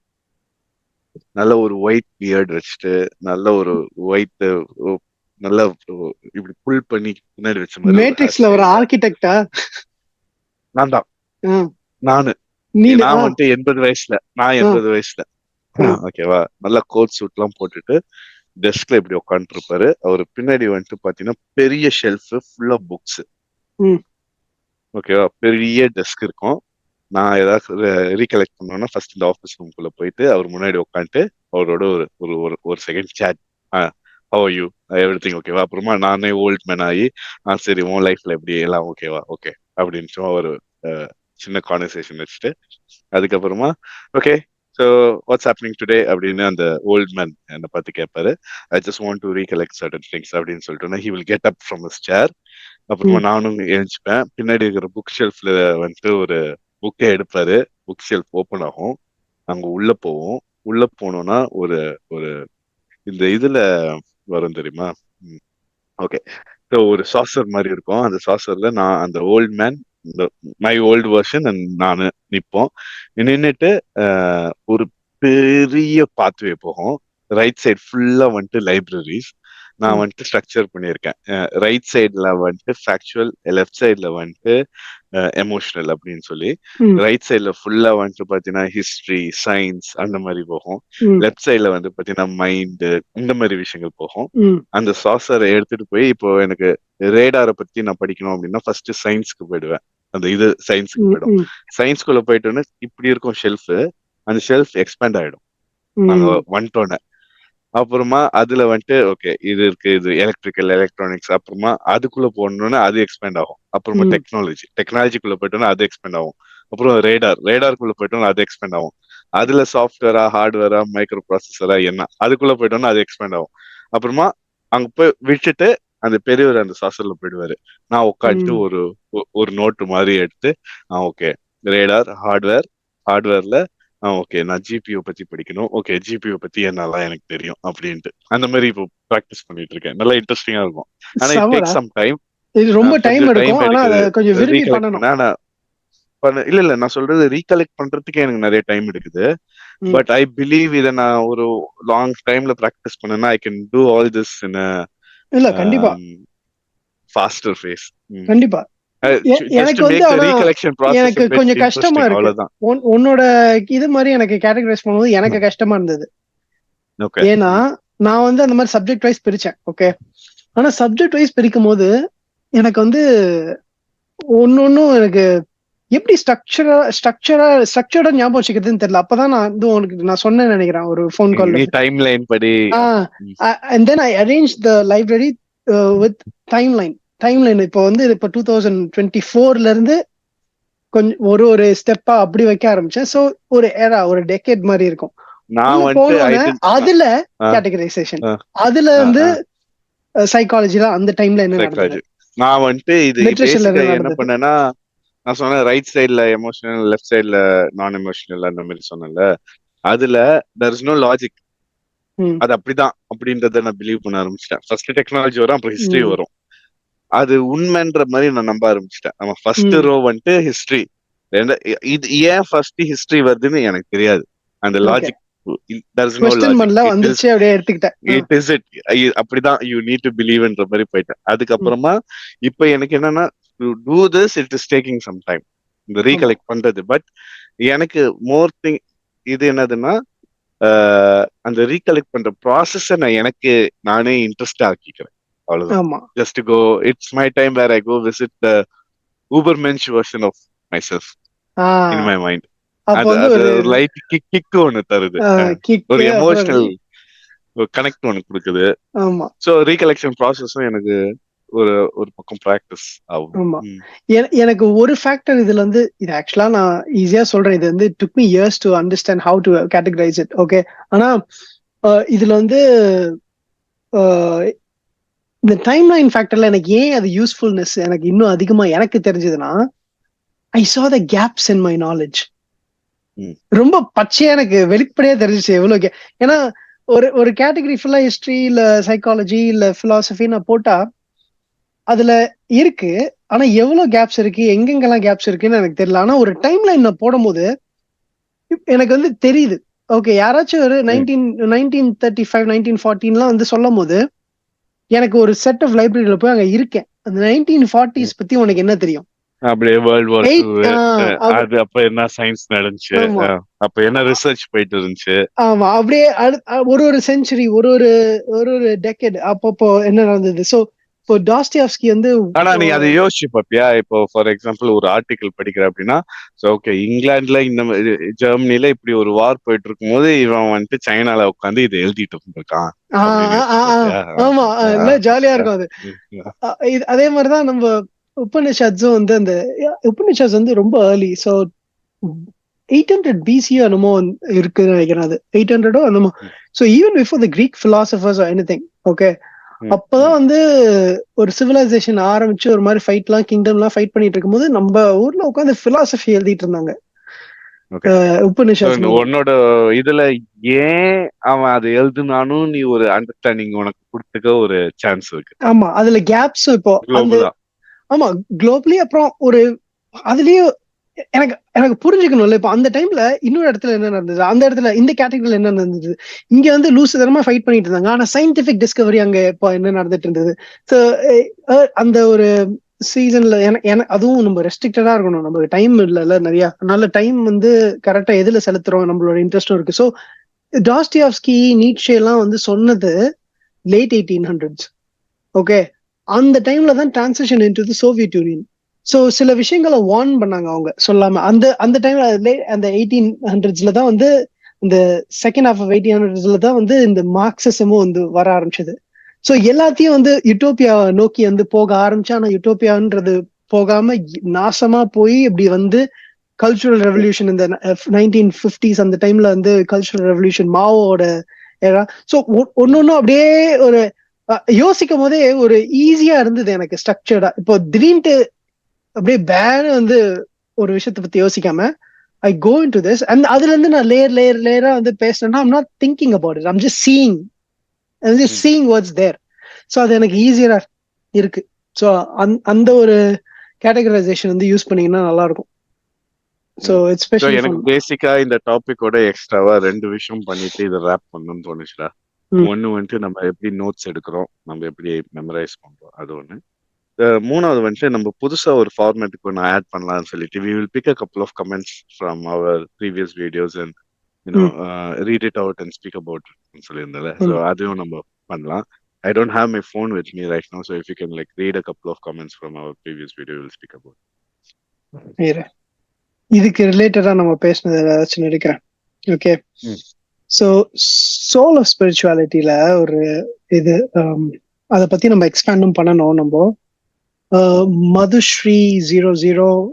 நல்ல ஒரு ஒயிட் பியர்ட் வச்சுட்டு நல்ல ஒரு ஒயிட் நல்ல இப்படி புல் பண்ணி பின்னாடி வச்ச மாதிரி மேட்ரிக்ஸ்ல ஒரு ஆர்கிடெக்டா நான் தான். நான் வந்துட்டு 80 வயசுல, நான் 80 வயசுல. ஓகேவா, நல்லா கோட் சூட் எல்லாம் போட்டுட்டு டெஸ்க்ல இப்படி உட்காந்துட்டு இருப்பாரு. அவரு பின்னாடி வந்துட்டு பாத்தீங்கன்னா பெரிய ஷெல்ஃப் ஃபுல் ஆஃப் புக்ஸ். ஓகேவா, பெரிய டெஸ்க் இருக்கும். நான் ஏதாவது ரீகலெக்ட் பண்ணோம்னா ஃபர்ஸ்ட் இந்த ஆஃபீஸ் ரூம்குள்ள போயிட்டு அவர் முன்னாடி உட்காந்துட்டு அவரோட ஒரு second chat, how are you, everything ஓகேவா. அப்புறமா நானே ஓல்ட் மேன் ஆகி சரி உன் லைஃப்ல எப்படி எல்லாம் ஓகேவா, ஓகே அப்படின்னு ஒரு சின்ன கான்வர்சேஷன் வச்சுட்டு அதுக்கப்புறமா okay so what's happening today அப்படின்னு அந்த ஓல்ட் மேன் என்னை பார்த்து கேட்பாரு. I just want to recollect certain things அப்படின்னு சொல்லிட்டோன்னா he will get up from his chair. அப்புறமா நானும் எழுந்துப்பேன். பின்னாடி இருக்கிற புக் ஷெல்ஃப்ல வந்துட்டு ஒரு புக்கை எடுப்பாரு. புக் ஷெல்ஃப் ஓப்பன் ஆகும், அங்க உள்ள போவோம். உள்ள போனோம்னா ஒரு ஒரு இந்த இதுல வரும் தெரியுமா, ஓகே, ஸோ ஒரு சாசர் மாதிரி இருக்கும். அந்த சாசர்ல நான் அந்த old man, my old version நானு நிப்போம். நின்றுட்டு ஒரு பெரிய பாத்வே போகும். ரைட் சைட் ஃபுல்லா வந்துட்டு லைப்ரரிஸ். நான் வந்துட்டு ஸ்ட்ரக்சர் பண்ணியிருக்கேன். ரைட் சைட்ல வந்துட்டு ஃபேக்சுவல், லெஃப்ட் சைட்ல வந்துட்டு எமோஷனல் அப்படின்னு சொல்லி. ரைட் சைட்ல ஃபுல்லா வந்துட்டு பாத்தீங்கன்னா ஹிஸ்டரி, சயின்ஸ் அந்த மாதிரி போகும். லெஃப்ட் சைட்ல வந்து பாத்தீங்கன்னா மைண்ட், இந்த மாதிரி விஷயங்கள் போகும். அந்த சாசரை எடுத்துட்டு போய் இப்போ எனக்கு ரேடாரை பத்தி நான் படிக்கணும் அப்படின்னா ஃபர்ஸ்ட் சயின்ஸ்க்கு போயிடுவேன். அந்த இது சயின்ஸுக்கு போயிடும். சயின்ஸ்குள்ள போயிட்டோன்னு இப்படி இருக்கும் ஷெல்ஃப். அந்த ஷெல்ஃப் எக்ஸ்பேண்ட் ஆயிடும் நாங்க வந்துட்டோன்னே. அப்புறமா அதுல வந்துட்டு ஓகே இது இருக்கு, இது எலக்ட்ரிக்கல், எலக்ட்ரானிக்ஸ். அப்புறமா அதுக்குள்ள போனோம்னா அது எக்ஸ்பேண்ட் ஆகும். அப்புறமா டெக்னாலஜிக்குள்ள போயிட்டோம்னா அது எக்ஸ்பேண்ட் ஆகும். அப்புறம் ரேடார்க்குள்ள போயிட்டோம்னா அது எக்ஸ்பேண்ட் ஆகும். அதுல சாஃப்ட்வேரா, ஹார்ட்வேரா, மைக்ரோ ப்ராசஸரா என்ன, அதுக்குள்ள போயிட்டோம்னா அது எக்ஸ்பேண்ட் ஆகும். அப்புறமா அங்க போய் விட்டுட்டு அந்த பெரியவர் அந்த சாசர்ல போயிடுவாரு. நான் உட்காந்துட்டு ஒரு நோட்டு மாதிரி எடுத்து ஓகே ரேடார், ஹார்ட்வேர்ல ஓகே நான் ஜிபிஓ பத்தி படிக்கணும். ஓகே ஜிபிஓ பத்தி என்னெல்லாம் எனக்கு தெரியும் அப்படின்ட்டு அந்த மாதிரி இப்போ ப்ராக்டிஸ் பண்ணிட்டு இருக்கேன். நல்லா இன்ட்ரெஸ்டிங்கா இருக்கும். ஆனா இட் டேக்ஸ் சம் டைம். இது ரொம்ப டைம் எடுக்கும். ஆனா அத கொஞ்சம் விரும்பி பண்ணணும். இல்ல நான் சொல்றது ரீகலெக்ட் பண்றதுக்கு எனக்கு நிறைய டைம் எடுக்குது. பட் ஐ பிலீவ் இத நான் ஒரு லாங் டைம்ல பிராக்டிஸ் பண்ணேன்னா I can do all this in இல்ல கண்டிப்பா ஃபாஸ்டர் ஃபேஸ். கண்டிப்பா. எனக்கு வந்து எனக்கு கொஞ்சம் கஷ்டமா இருக்கு. உன்னோட இது மாதிரி எனக்கு கேட்டகரைஸ் பண்ணும்போது எனக்கு கஷ்டமா இருந்தது. ஏன்னா நான் வந்து அந்த மாதிரி சப்ஜெக்ட் வைஸ் பிரிச்சேன். ஓகே, ஆனா சப்ஜெக்ட் வைஸ் பிரிக்கும் போது எனக்கு வந்து ஒன்னொன்னும் எனக்கு எப்படி ஸ்ட்ரக்சரா ஞாபகம் வச்சுக்கிறதுன்னு தெரியல. அப்பதான் நான் வந்து உனக்கு நான் சொன்னேன்னு நினைக்கிறேன் ஒரு ஃபோன் கால்ல. டைம் லைன் படி and then I arranged the library with timeline. Time line இப்போ வந்து இப்போ 2024 இருந்து கொஞ்சம் ஒரு ஸ்டெப்பா அப்படி வைக்க ஆரம்பிச்சேன். ஸோ ஒரு ஏரா ஒரு டெக்கேட் மாதிரி இருக்கும். நான் போனோன்னே அதுல கேட்டகரைசேஷன், அதுல வந்து சைக்காலஜில அந்த டைம்ல என்ன நடந்தது, நான் வந்துட்டு இது பேசிக்கா என்ன பண்ணேன்னா, நான் சொன்னேன் ரைட் சைட்ல எமோஷனல், லெஃப்ட் சைட்ல நான் எமோஷனல் அந்த மாதிரி சொன்னேன்ல, அதுல there is no லாஜிக். அது அப்படிதான் அப்படின்றத நான் பிலீவ் பண்ண ஆரம்பிச்சிட்டேன். ஃபர்ஸ்ட் டெக்னாலஜி வரும், அப்புறம் ஹிஸ்டரி வரும். அது உண்மைன்ற மாதிரி நான் நம்ப ஆரம்பிச்சிட்டேன். நம்ம ஃபர்ஸ்ட் ரோ வந்துட்டு ஹிஸ்டரி, இது ஏன் ஃபர்ஸ்ட் ஹிஸ்டரி வருதுன்னு எனக்கு தெரியாது. அந்த லாஜிக் அப்படிதான் யூ நீட் டு பிலீவ்ன்ற மாதிரி போயிட்டேன். அதுக்கப்புறமா இப்ப எனக்கு என்னன்னா, to do this it is taking some time இந்த ரீகலெக்ட் பண்றது. பட் எனக்கு மோர் திங் இது என்னதுன்னா, அந்த ரீகலெக்ட் பண்ற ப்ராசஸ் நான் எனக்கு நானே இன்ட்ரெஸ்ட் ஆக்கிக்கிறேன். அவ்வளவுதான். Just go, it's my time where I go visit the Ubermensch version of myself in my mind. அது லைட் கிக் ஒன்னு தருது, ஒரு எமோஷனல் கனெக்ட் ஒன்னு கொடுக்குது. சோ ரீகலெக்ஷன் ப்ராசஸும் எனக்கு ஒரு பக்கம் பிராக்டிஸ் ஆகும். எனக்கு ஒரு ஃபேக்டர் இதுல வந்து, இது ஆக்சுவலா நான் ஈஸியா சொல்றேன், இது வந்து took me years to understand how to categorize it. Okay, ஆனா இதுல வந்து இந்த டைம் லைன் ஃபேக்டர்ல எனக்கு ஏன் அது யூஸ்ஃபுல்னஸ் எனக்கு இன்னும் அதிகமா எனக்கு தெரிஞ்சதுன்னா, I saw the gaps in my knowledge. ரொம்ப பச்சையா எனக்கு வெளிப்படையா தெரிஞ்சிச்சு எவ்வளவு. ஏன்னா ஒரு கேட்டகரி ஃபுல்லா ஹிஸ்டரி இல்ல சைக்காலஜி இல்ல பிலாசபி நான் போட்டா அதுல இருக்கு, ஆனா எவ்வளவு கேப்ஸ் இருக்கு, எங்கெங்கெல்லாம் கேப்ஸ் இருக்குன்னு எனக்கு தெரியல. ஆனா ஒரு டைம் லைன் நான் போடும் போது எனக்கு வந்து தெரியுது. ஓகே, யாராச்சும் ஒரு 1935 1940 வந்து சொல்லும் போது எனக்கு ஒரு செட் ஆஃப் லைப்ரரியில போய் அங்க இருக்கேன். அந்த 1940s பத்தி உனக்கு என்ன தெரியும்? அப்படியே வேர்ல்ட் வார் 2 அது அப்ப என்ன சயின்ஸ் நடந்துச்சு, அப்ப என்ன ரிசர்ச் போயிட்டு இருந்துச்சு. ஆமா, அப்படியே ஒரு செஞ்சுரி, ஒரு டெக்கேட் அப்பப்போ என்ன நடந்தது. சோ இப்போ டாஸ்டாயெவ்ஸ்கி வந்து, ஆனா நீ அதை யோசிச்சு பாப்பியா? இப்போ ஃபார் எக்ஸாம்பிள் ஒரு ஆர்டிகல் படிக்கிற அப்படின்னா, ஓகே இங்கிலாந்துல இந்த ஜெர்மனில இப்படி ஒரு வார் போயிட்டு இருக்கும் போது இவன் வந்துட்டு சைனால உட்காந்து இதை எழுதிட்டு இருந்திருக்கான். ஆமா, இல்ல ஜாலியா இருக்கும் அது. அதே மாதிரிதான் நம்ம உபநிஷத்ஸும் வந்து, அந்த உபநிஷத்ஸ் வந்து ரொம்ப ஏர்லி. ஸோ 800 BC என்னமோ இருக்குன்னு நினைக்கிறேன். அது 800 என்னமோ. So even before the Greek philosophers or anything. Okay, அப்பதான் வந்து ஒரு சிவிலைசேஷன் ஆரம்பிச்சு ஒரு மாதிரி ஃபைட்லாம், கிங்டம்லாம் ஃபைட் பண்ணிட்டு இருக்கும்போது நம்ம ஊர்ல உட்காந்து பிலாசபி எழுதிட்டு இருந்தாங்க. உபநிஷத் உன்னோட இதுல ஏன் அவன் அதை எழுதுனானும் நீ ஒரு அண்டர்ஸ்டாண்டிங் உனக்கு கொடுத்துக்க ஒரு சான்ஸ் இருக்கு. ஆமா, அதுல கேப்ஸ் இப்போ ஆமா குளோபலி. அப்புறம் ஒரு அதுலயும் எனக்கு புரிஞ்சுக்கணும்ல, இப்ப அந்த டைம்ல இன்னொரு இடத்துல என்ன நடந்தது, அந்த இடத்துல இந்த கேட்டகரியில என்ன நடந்தது, இங்க வந்து லூசுதனமா ஃபைட் பண்ணிட்டு இருந்தாங்க, ஆனா சயின்டிபிக் டிஸ்கவரி அங்க இப்போ என்ன நடந்துட்டு இருந்தது. ஸோ அந்த ஒரு சீசன்ல அதுவும் நம்ம ரெஸ்ட்ரிக்டடா இருக்கணும், நமக்கு டைம் இல்லைல்ல நிறைய, அதனால டைம் வந்து கரெக்டா எதுல செலுத்துறோம், நம்மளோட இன்ட்ரெஸ்டும் இருக்கு. ஸோ டாஸ்டாயெவ்ஸ்கி, நீட்ஷே எல்லாம் வந்து சொன்னது லேட் 1800s. ஓகே, அந்த டைம்ல தான் transition into the Soviet union. So சில விஷயங்களை வார்ன் பண்ணாங்க அவங்க சொல்லாம. அந்த டைம்ல அந்த 1800s தான் வந்து, இந்த செகண்ட் ஹாஃப் ஆஃப் 1800s தான் வந்து இந்த மார்க்சிசமும் வந்து வர ஆரம்பிச்சது. சோ எல்லாத்தையும் வந்து யூட்டோப்பியா நோக்கி வந்து போக ஆரம்பிச்சா, ஆனா யூட்டோப்பியான்றது போகாம நாசமா போய் இப்படி வந்து கல்ச்சுரல் ரெவல்யூஷன் இந்த 1950s அந்த டைம்ல வந்து கல்ச்சுரல் ரெவல்யூஷன், மாவோட ஏரா. சோ ஒன்னொன்னும் அப்படியே ஒரு யோசிக்கும் போதே ஒரு ஈஸியா இருந்தது எனக்கு ஸ்ட்ரக்சர்டா. இப்போ திடீர்னு அப்படியே பேன் வந்து ஒரு விஷயத்தை பத்தி யோசிக்காம I go into this, and அதுல இருந்து நான் லேயரா வந்து பேசுறேன்னா, I'm not thinking about it, I'm just seeing what's there. So அது எனக்கு ஈஸியரா இருக்கு. ஸோ அந்த ஒரு கேட்டகரைசேஷன் வந்து யூஸ் பண்ணீங்கன்னா நல்லா இருக்கும். ஸோ எஸ்பெஷலி எனக்கு பேசிக்கா இந்த டாபிக்கோட எக்ஸ்ட்ராவா 2 விஷயம் பண்ணிட்டு இதை ரேப் பண்ணணும்னு தோணுச்சுடா. ஒன்னு வந்துட்டு நம்ம எப்படி நோட்ஸ் எடுக்கிறோம், நம்ம எப்படி மெமரைஸ் பண்றோம், அது ஒண்ணு. மூணாவது வந்துட்டு நம்ம புதுசா ஒரு ஃபார்மேட்டுக்கு ஒன்று ஆட் பண்ணலாம்னு சொல்லிட்டு we will pick a couple of comments from our previous videos and read it out and speak about it சொல்லியிருந்தல. ஸோ அதையும் நம்ம பண்ணலாம். I don't have my phone with me right now, so if you can like read a couple of comments from our previous video, we will speak about it. இதுக்கு ரிலேட்டடா நம்ம பேசினது ஏதாச்சும் நினைக்கிறேன். ஓகே, ஸோ சோல் ஆஃப் ஸ்பிரிச்சுவாலிட்டியில ஒரு இது அதை பத்தி நம்ம எக்ஸ்பேண்டும் பண்ணணும். நம்ம Madhushri00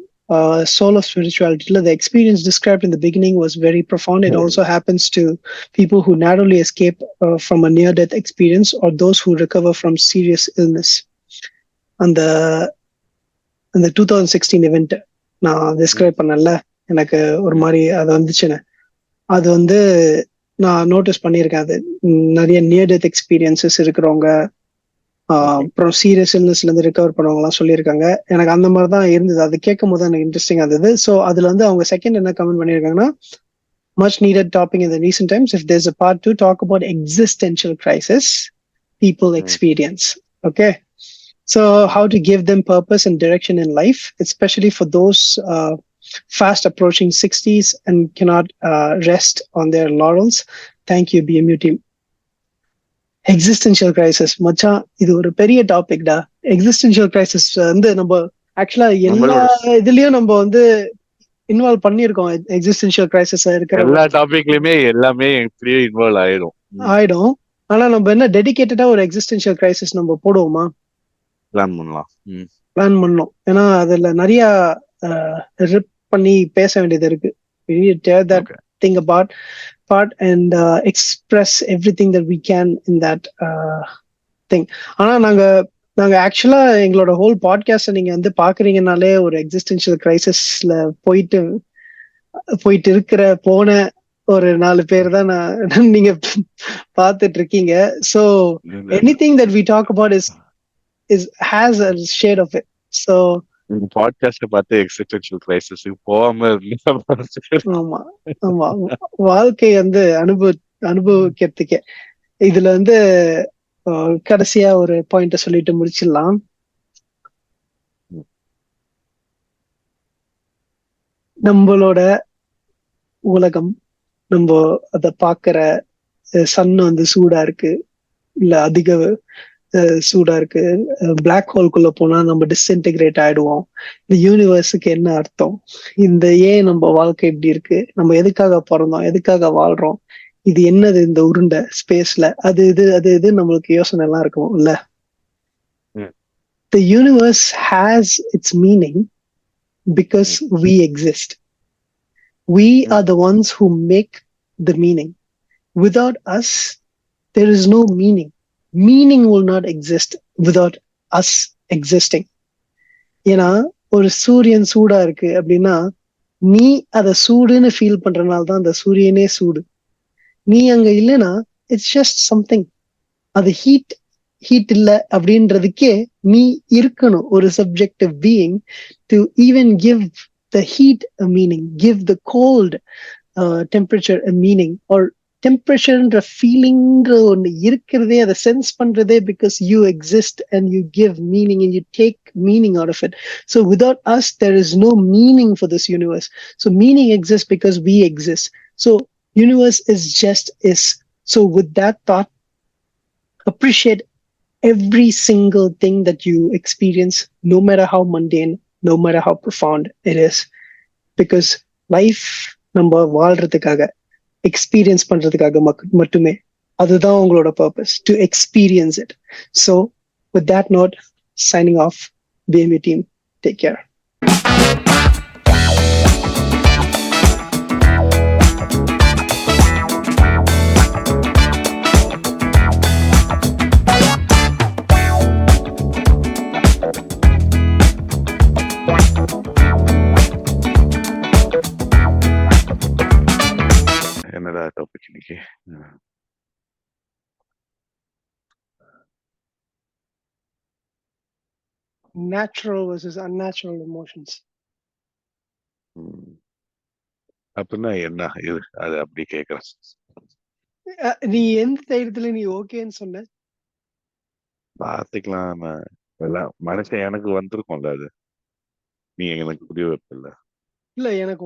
Soul of Spirituality. The experience described in the beginning was very profound. It also happens to people who narrowly escape from a near-death experience or those who recover from serious illness. அந்த அந்த 2016 event நான் டிஸ்கிரைப் பண்ணல, எனக்கு ஒரு மாதிரி அது வந்துச்சுன்னு, அது வந்து நான் நோட்டீஸ் பண்ணியிருக்கேன். அது நிறைய நியர் டெத் எக்ஸ்பீரியன்சஸ் இருக்கிறவங்க, அப்புறம் சீரியஸ் இல்னஸ்ல இருந்து ரிகவர் பண்ணவங்க எல்லாம் சொல்லியிருக்காங்க. எனக்கு அந்த மாதிரி தான் இருந்தது. அது கேட்கும் போது எனக்கு இன்ட்ரெஸ்டிங்கா இருந்தது. ஸோ அதுல வந்து அவங்க செகண்ட் என்ன கமெண்ட் பண்ணியிருக்காங்கன்னா, much needed topic in the recent times. If there's a part 2, talk about existential crisis people experience. Okay. So how to give them purpose and direction in life, especially for those fast approaching 60s and cannot rest on their laurels. Thank you, BMU team. Existential crisis மச்சான், இது ஒரு பெரிய டாபிக்டா. எக்ஸிஸ்டென்ஷியல் கிரைசிஸ் வந்து நம்ம ஆக்சுவலா எல்லா இதுலயும் நம்ம வந்து இன்வால்வ் பண்ணிருக்கோம். எக்ஸிஸ்டென்ஷியல் கிரைசிஸ் இருக்கிற எல்லா டாபிக்லயுமே எல்லாமே எப்படியே இன்வால்வ் ஆயிடும். ஆனா நம்ம என்ன டெடிகேட்டடா ஒரு எக்ஸிஸ்டென்ஷியல் கிரைசிஸ் நம்ம போடுவோமா? பிளான் பண்ணலாம். ஏன்னா அதுல நிறைய ரிப் பண்ணி பேச வேண்டியது இருக்கு. think about part and express everything that we can in that thing. ஆனா நாங்க ஆக்சுவலா எங்களோட ஹோல் பாட்காஸ்ட் நீங்க வந்து பாக்குறீங்கனாலே ஒரு எக்ஸிஸ்டென்ஷியல் கிரைசிஸ்ல போயிட்டு இருக்கிற போன ஒரு 4 பேர் தான் நீங்க பார்த்துட்டு இருக்கீங்க. So anything that we talk about is has a shade of it. So podcast பார்த்து எக்ஸிஸ்டென்ஷியல் கிரைசிஸ்க்கு போகாம ஆமா வாழ்க்கை வந்து அனுபவிக்கிறதுக்கே. இதுல வந்து கடைசியா ஒரு பாயிண்ட சொல்லிட்டு முடிச்சிடலாம். நம்மளோட உலகம், நம்ம அத பாக்குற சன் வந்து சூடா இருக்கு, இல்ல அதிக சூடா இருக்கு. பிளாக் ஹோல்குள்ள போனா நம்ம டிஸ்இன்டிகிரேட் ஆயிடுவோம். இந்த யூனிவர்ஸுக்கு என்ன அர்த்தம்? இந்த ஏன் நம்ம வாழ்க்கை இப்படி இருக்கு? நம்ம எதுக்காக பிறந்தோம்? எதுக்காக வாழ்றோம்? இது என்னது இந்த உருண்டை ஸ்பேஸ்ல? அது இது நம்மளுக்கு யோசனை எல்லாம் இருக்கும் இல்ல? The universe has its meaning because we exist. We are the ones who make the meaning. Without us, there is no meaning. Meaning will not exist without us existing. ஏன்னா ஒரு சூரியன் சூடா இருக்கு அப்படின்னா நீ அத சூடுன்னு ஃபீல் பண்றதுனால தான் அந்த சூரியனே சூடு. நீ அங்க இல்லைன்னா இட்ஸ் ஜஸ்ட் சம்திங். அது ஹீட் இல்ல அப்படின்றதுக்கே நீ இருக்கணும், ஒரு subjective being, to even give the heat a meaning, give the cold temperature a meaning. Or டெம்பரேச்சர்ன்ற ஃபீலிங்ன்ற ஒன்று இருக்கிறதே, அதை சென்ஸ் பண்றதே because you exist and you give meaning and you take meaning out of it. So without us there is no meaning for this universe. So meaning exist because we exist. So universe is just is. So with that thought, appreciate every single thing that you experience, no matter how mundane, no matter how profound it is. Because life நம்ம வாழ்றதுக்காக, எக்ஸ்பீரியன்ஸ் பண்றதுக்காக மட்டுமே. அதுதான் உங்களோட purpose, to experience it. So with that note, signing off. BMU team, take care. என்னடா டாபிக் இன்னைக்கு? Natural versus unnatural emotions. அப்படின்னா என்ன இது? அது அப்படி கேக்குறேன். நீ எந்த தைரியத்துல நீ ஓகேன்னு சொன்ன? பாத்துக்கலாம். எல்லாம் மனுஷன் எனக்கு வந்திருக்கும்ல, அது நீ எனக்கு புரிய வைப்பில்ல. இல்ல, எனக்கு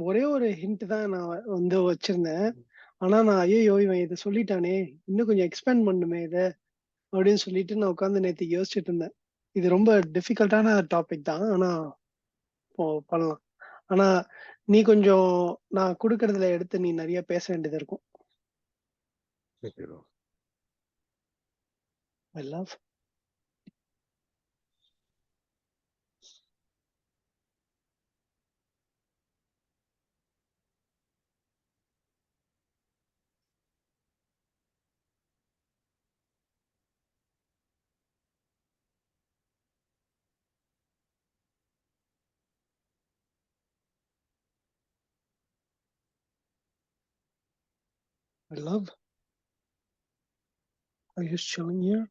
ஒரே ஒரு ஹிண்ட் தான் நான் வந்து வச்சிருந்தேன். ஆனா நான் ஐயோ இவன் இதை சொல்லிட்டானே, இன்னும் கொஞ்சம் எக்ஸ்பேண்ட் பண்ணுமே இதை அப்படின்னு சொல்லிட்டு நான் உட்காந்து நேற்று யோசிச்சுட்டு இருந்தேன். இது ரொம்ப டிஃபிகல்ட்டான டாபிக் தான், ஆனா பண்ணலாம். ஆனா நீ கொஞ்சம் நான் கொடுக்கறதுல எடுத்து நீ நிறைய பேச வேண்டியது இருக்கும். I love My love, are you just chilling here?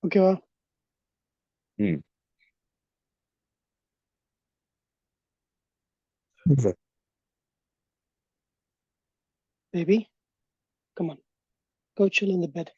ஓகேவா? Hmm. Baby, come on. Go chill in the bed.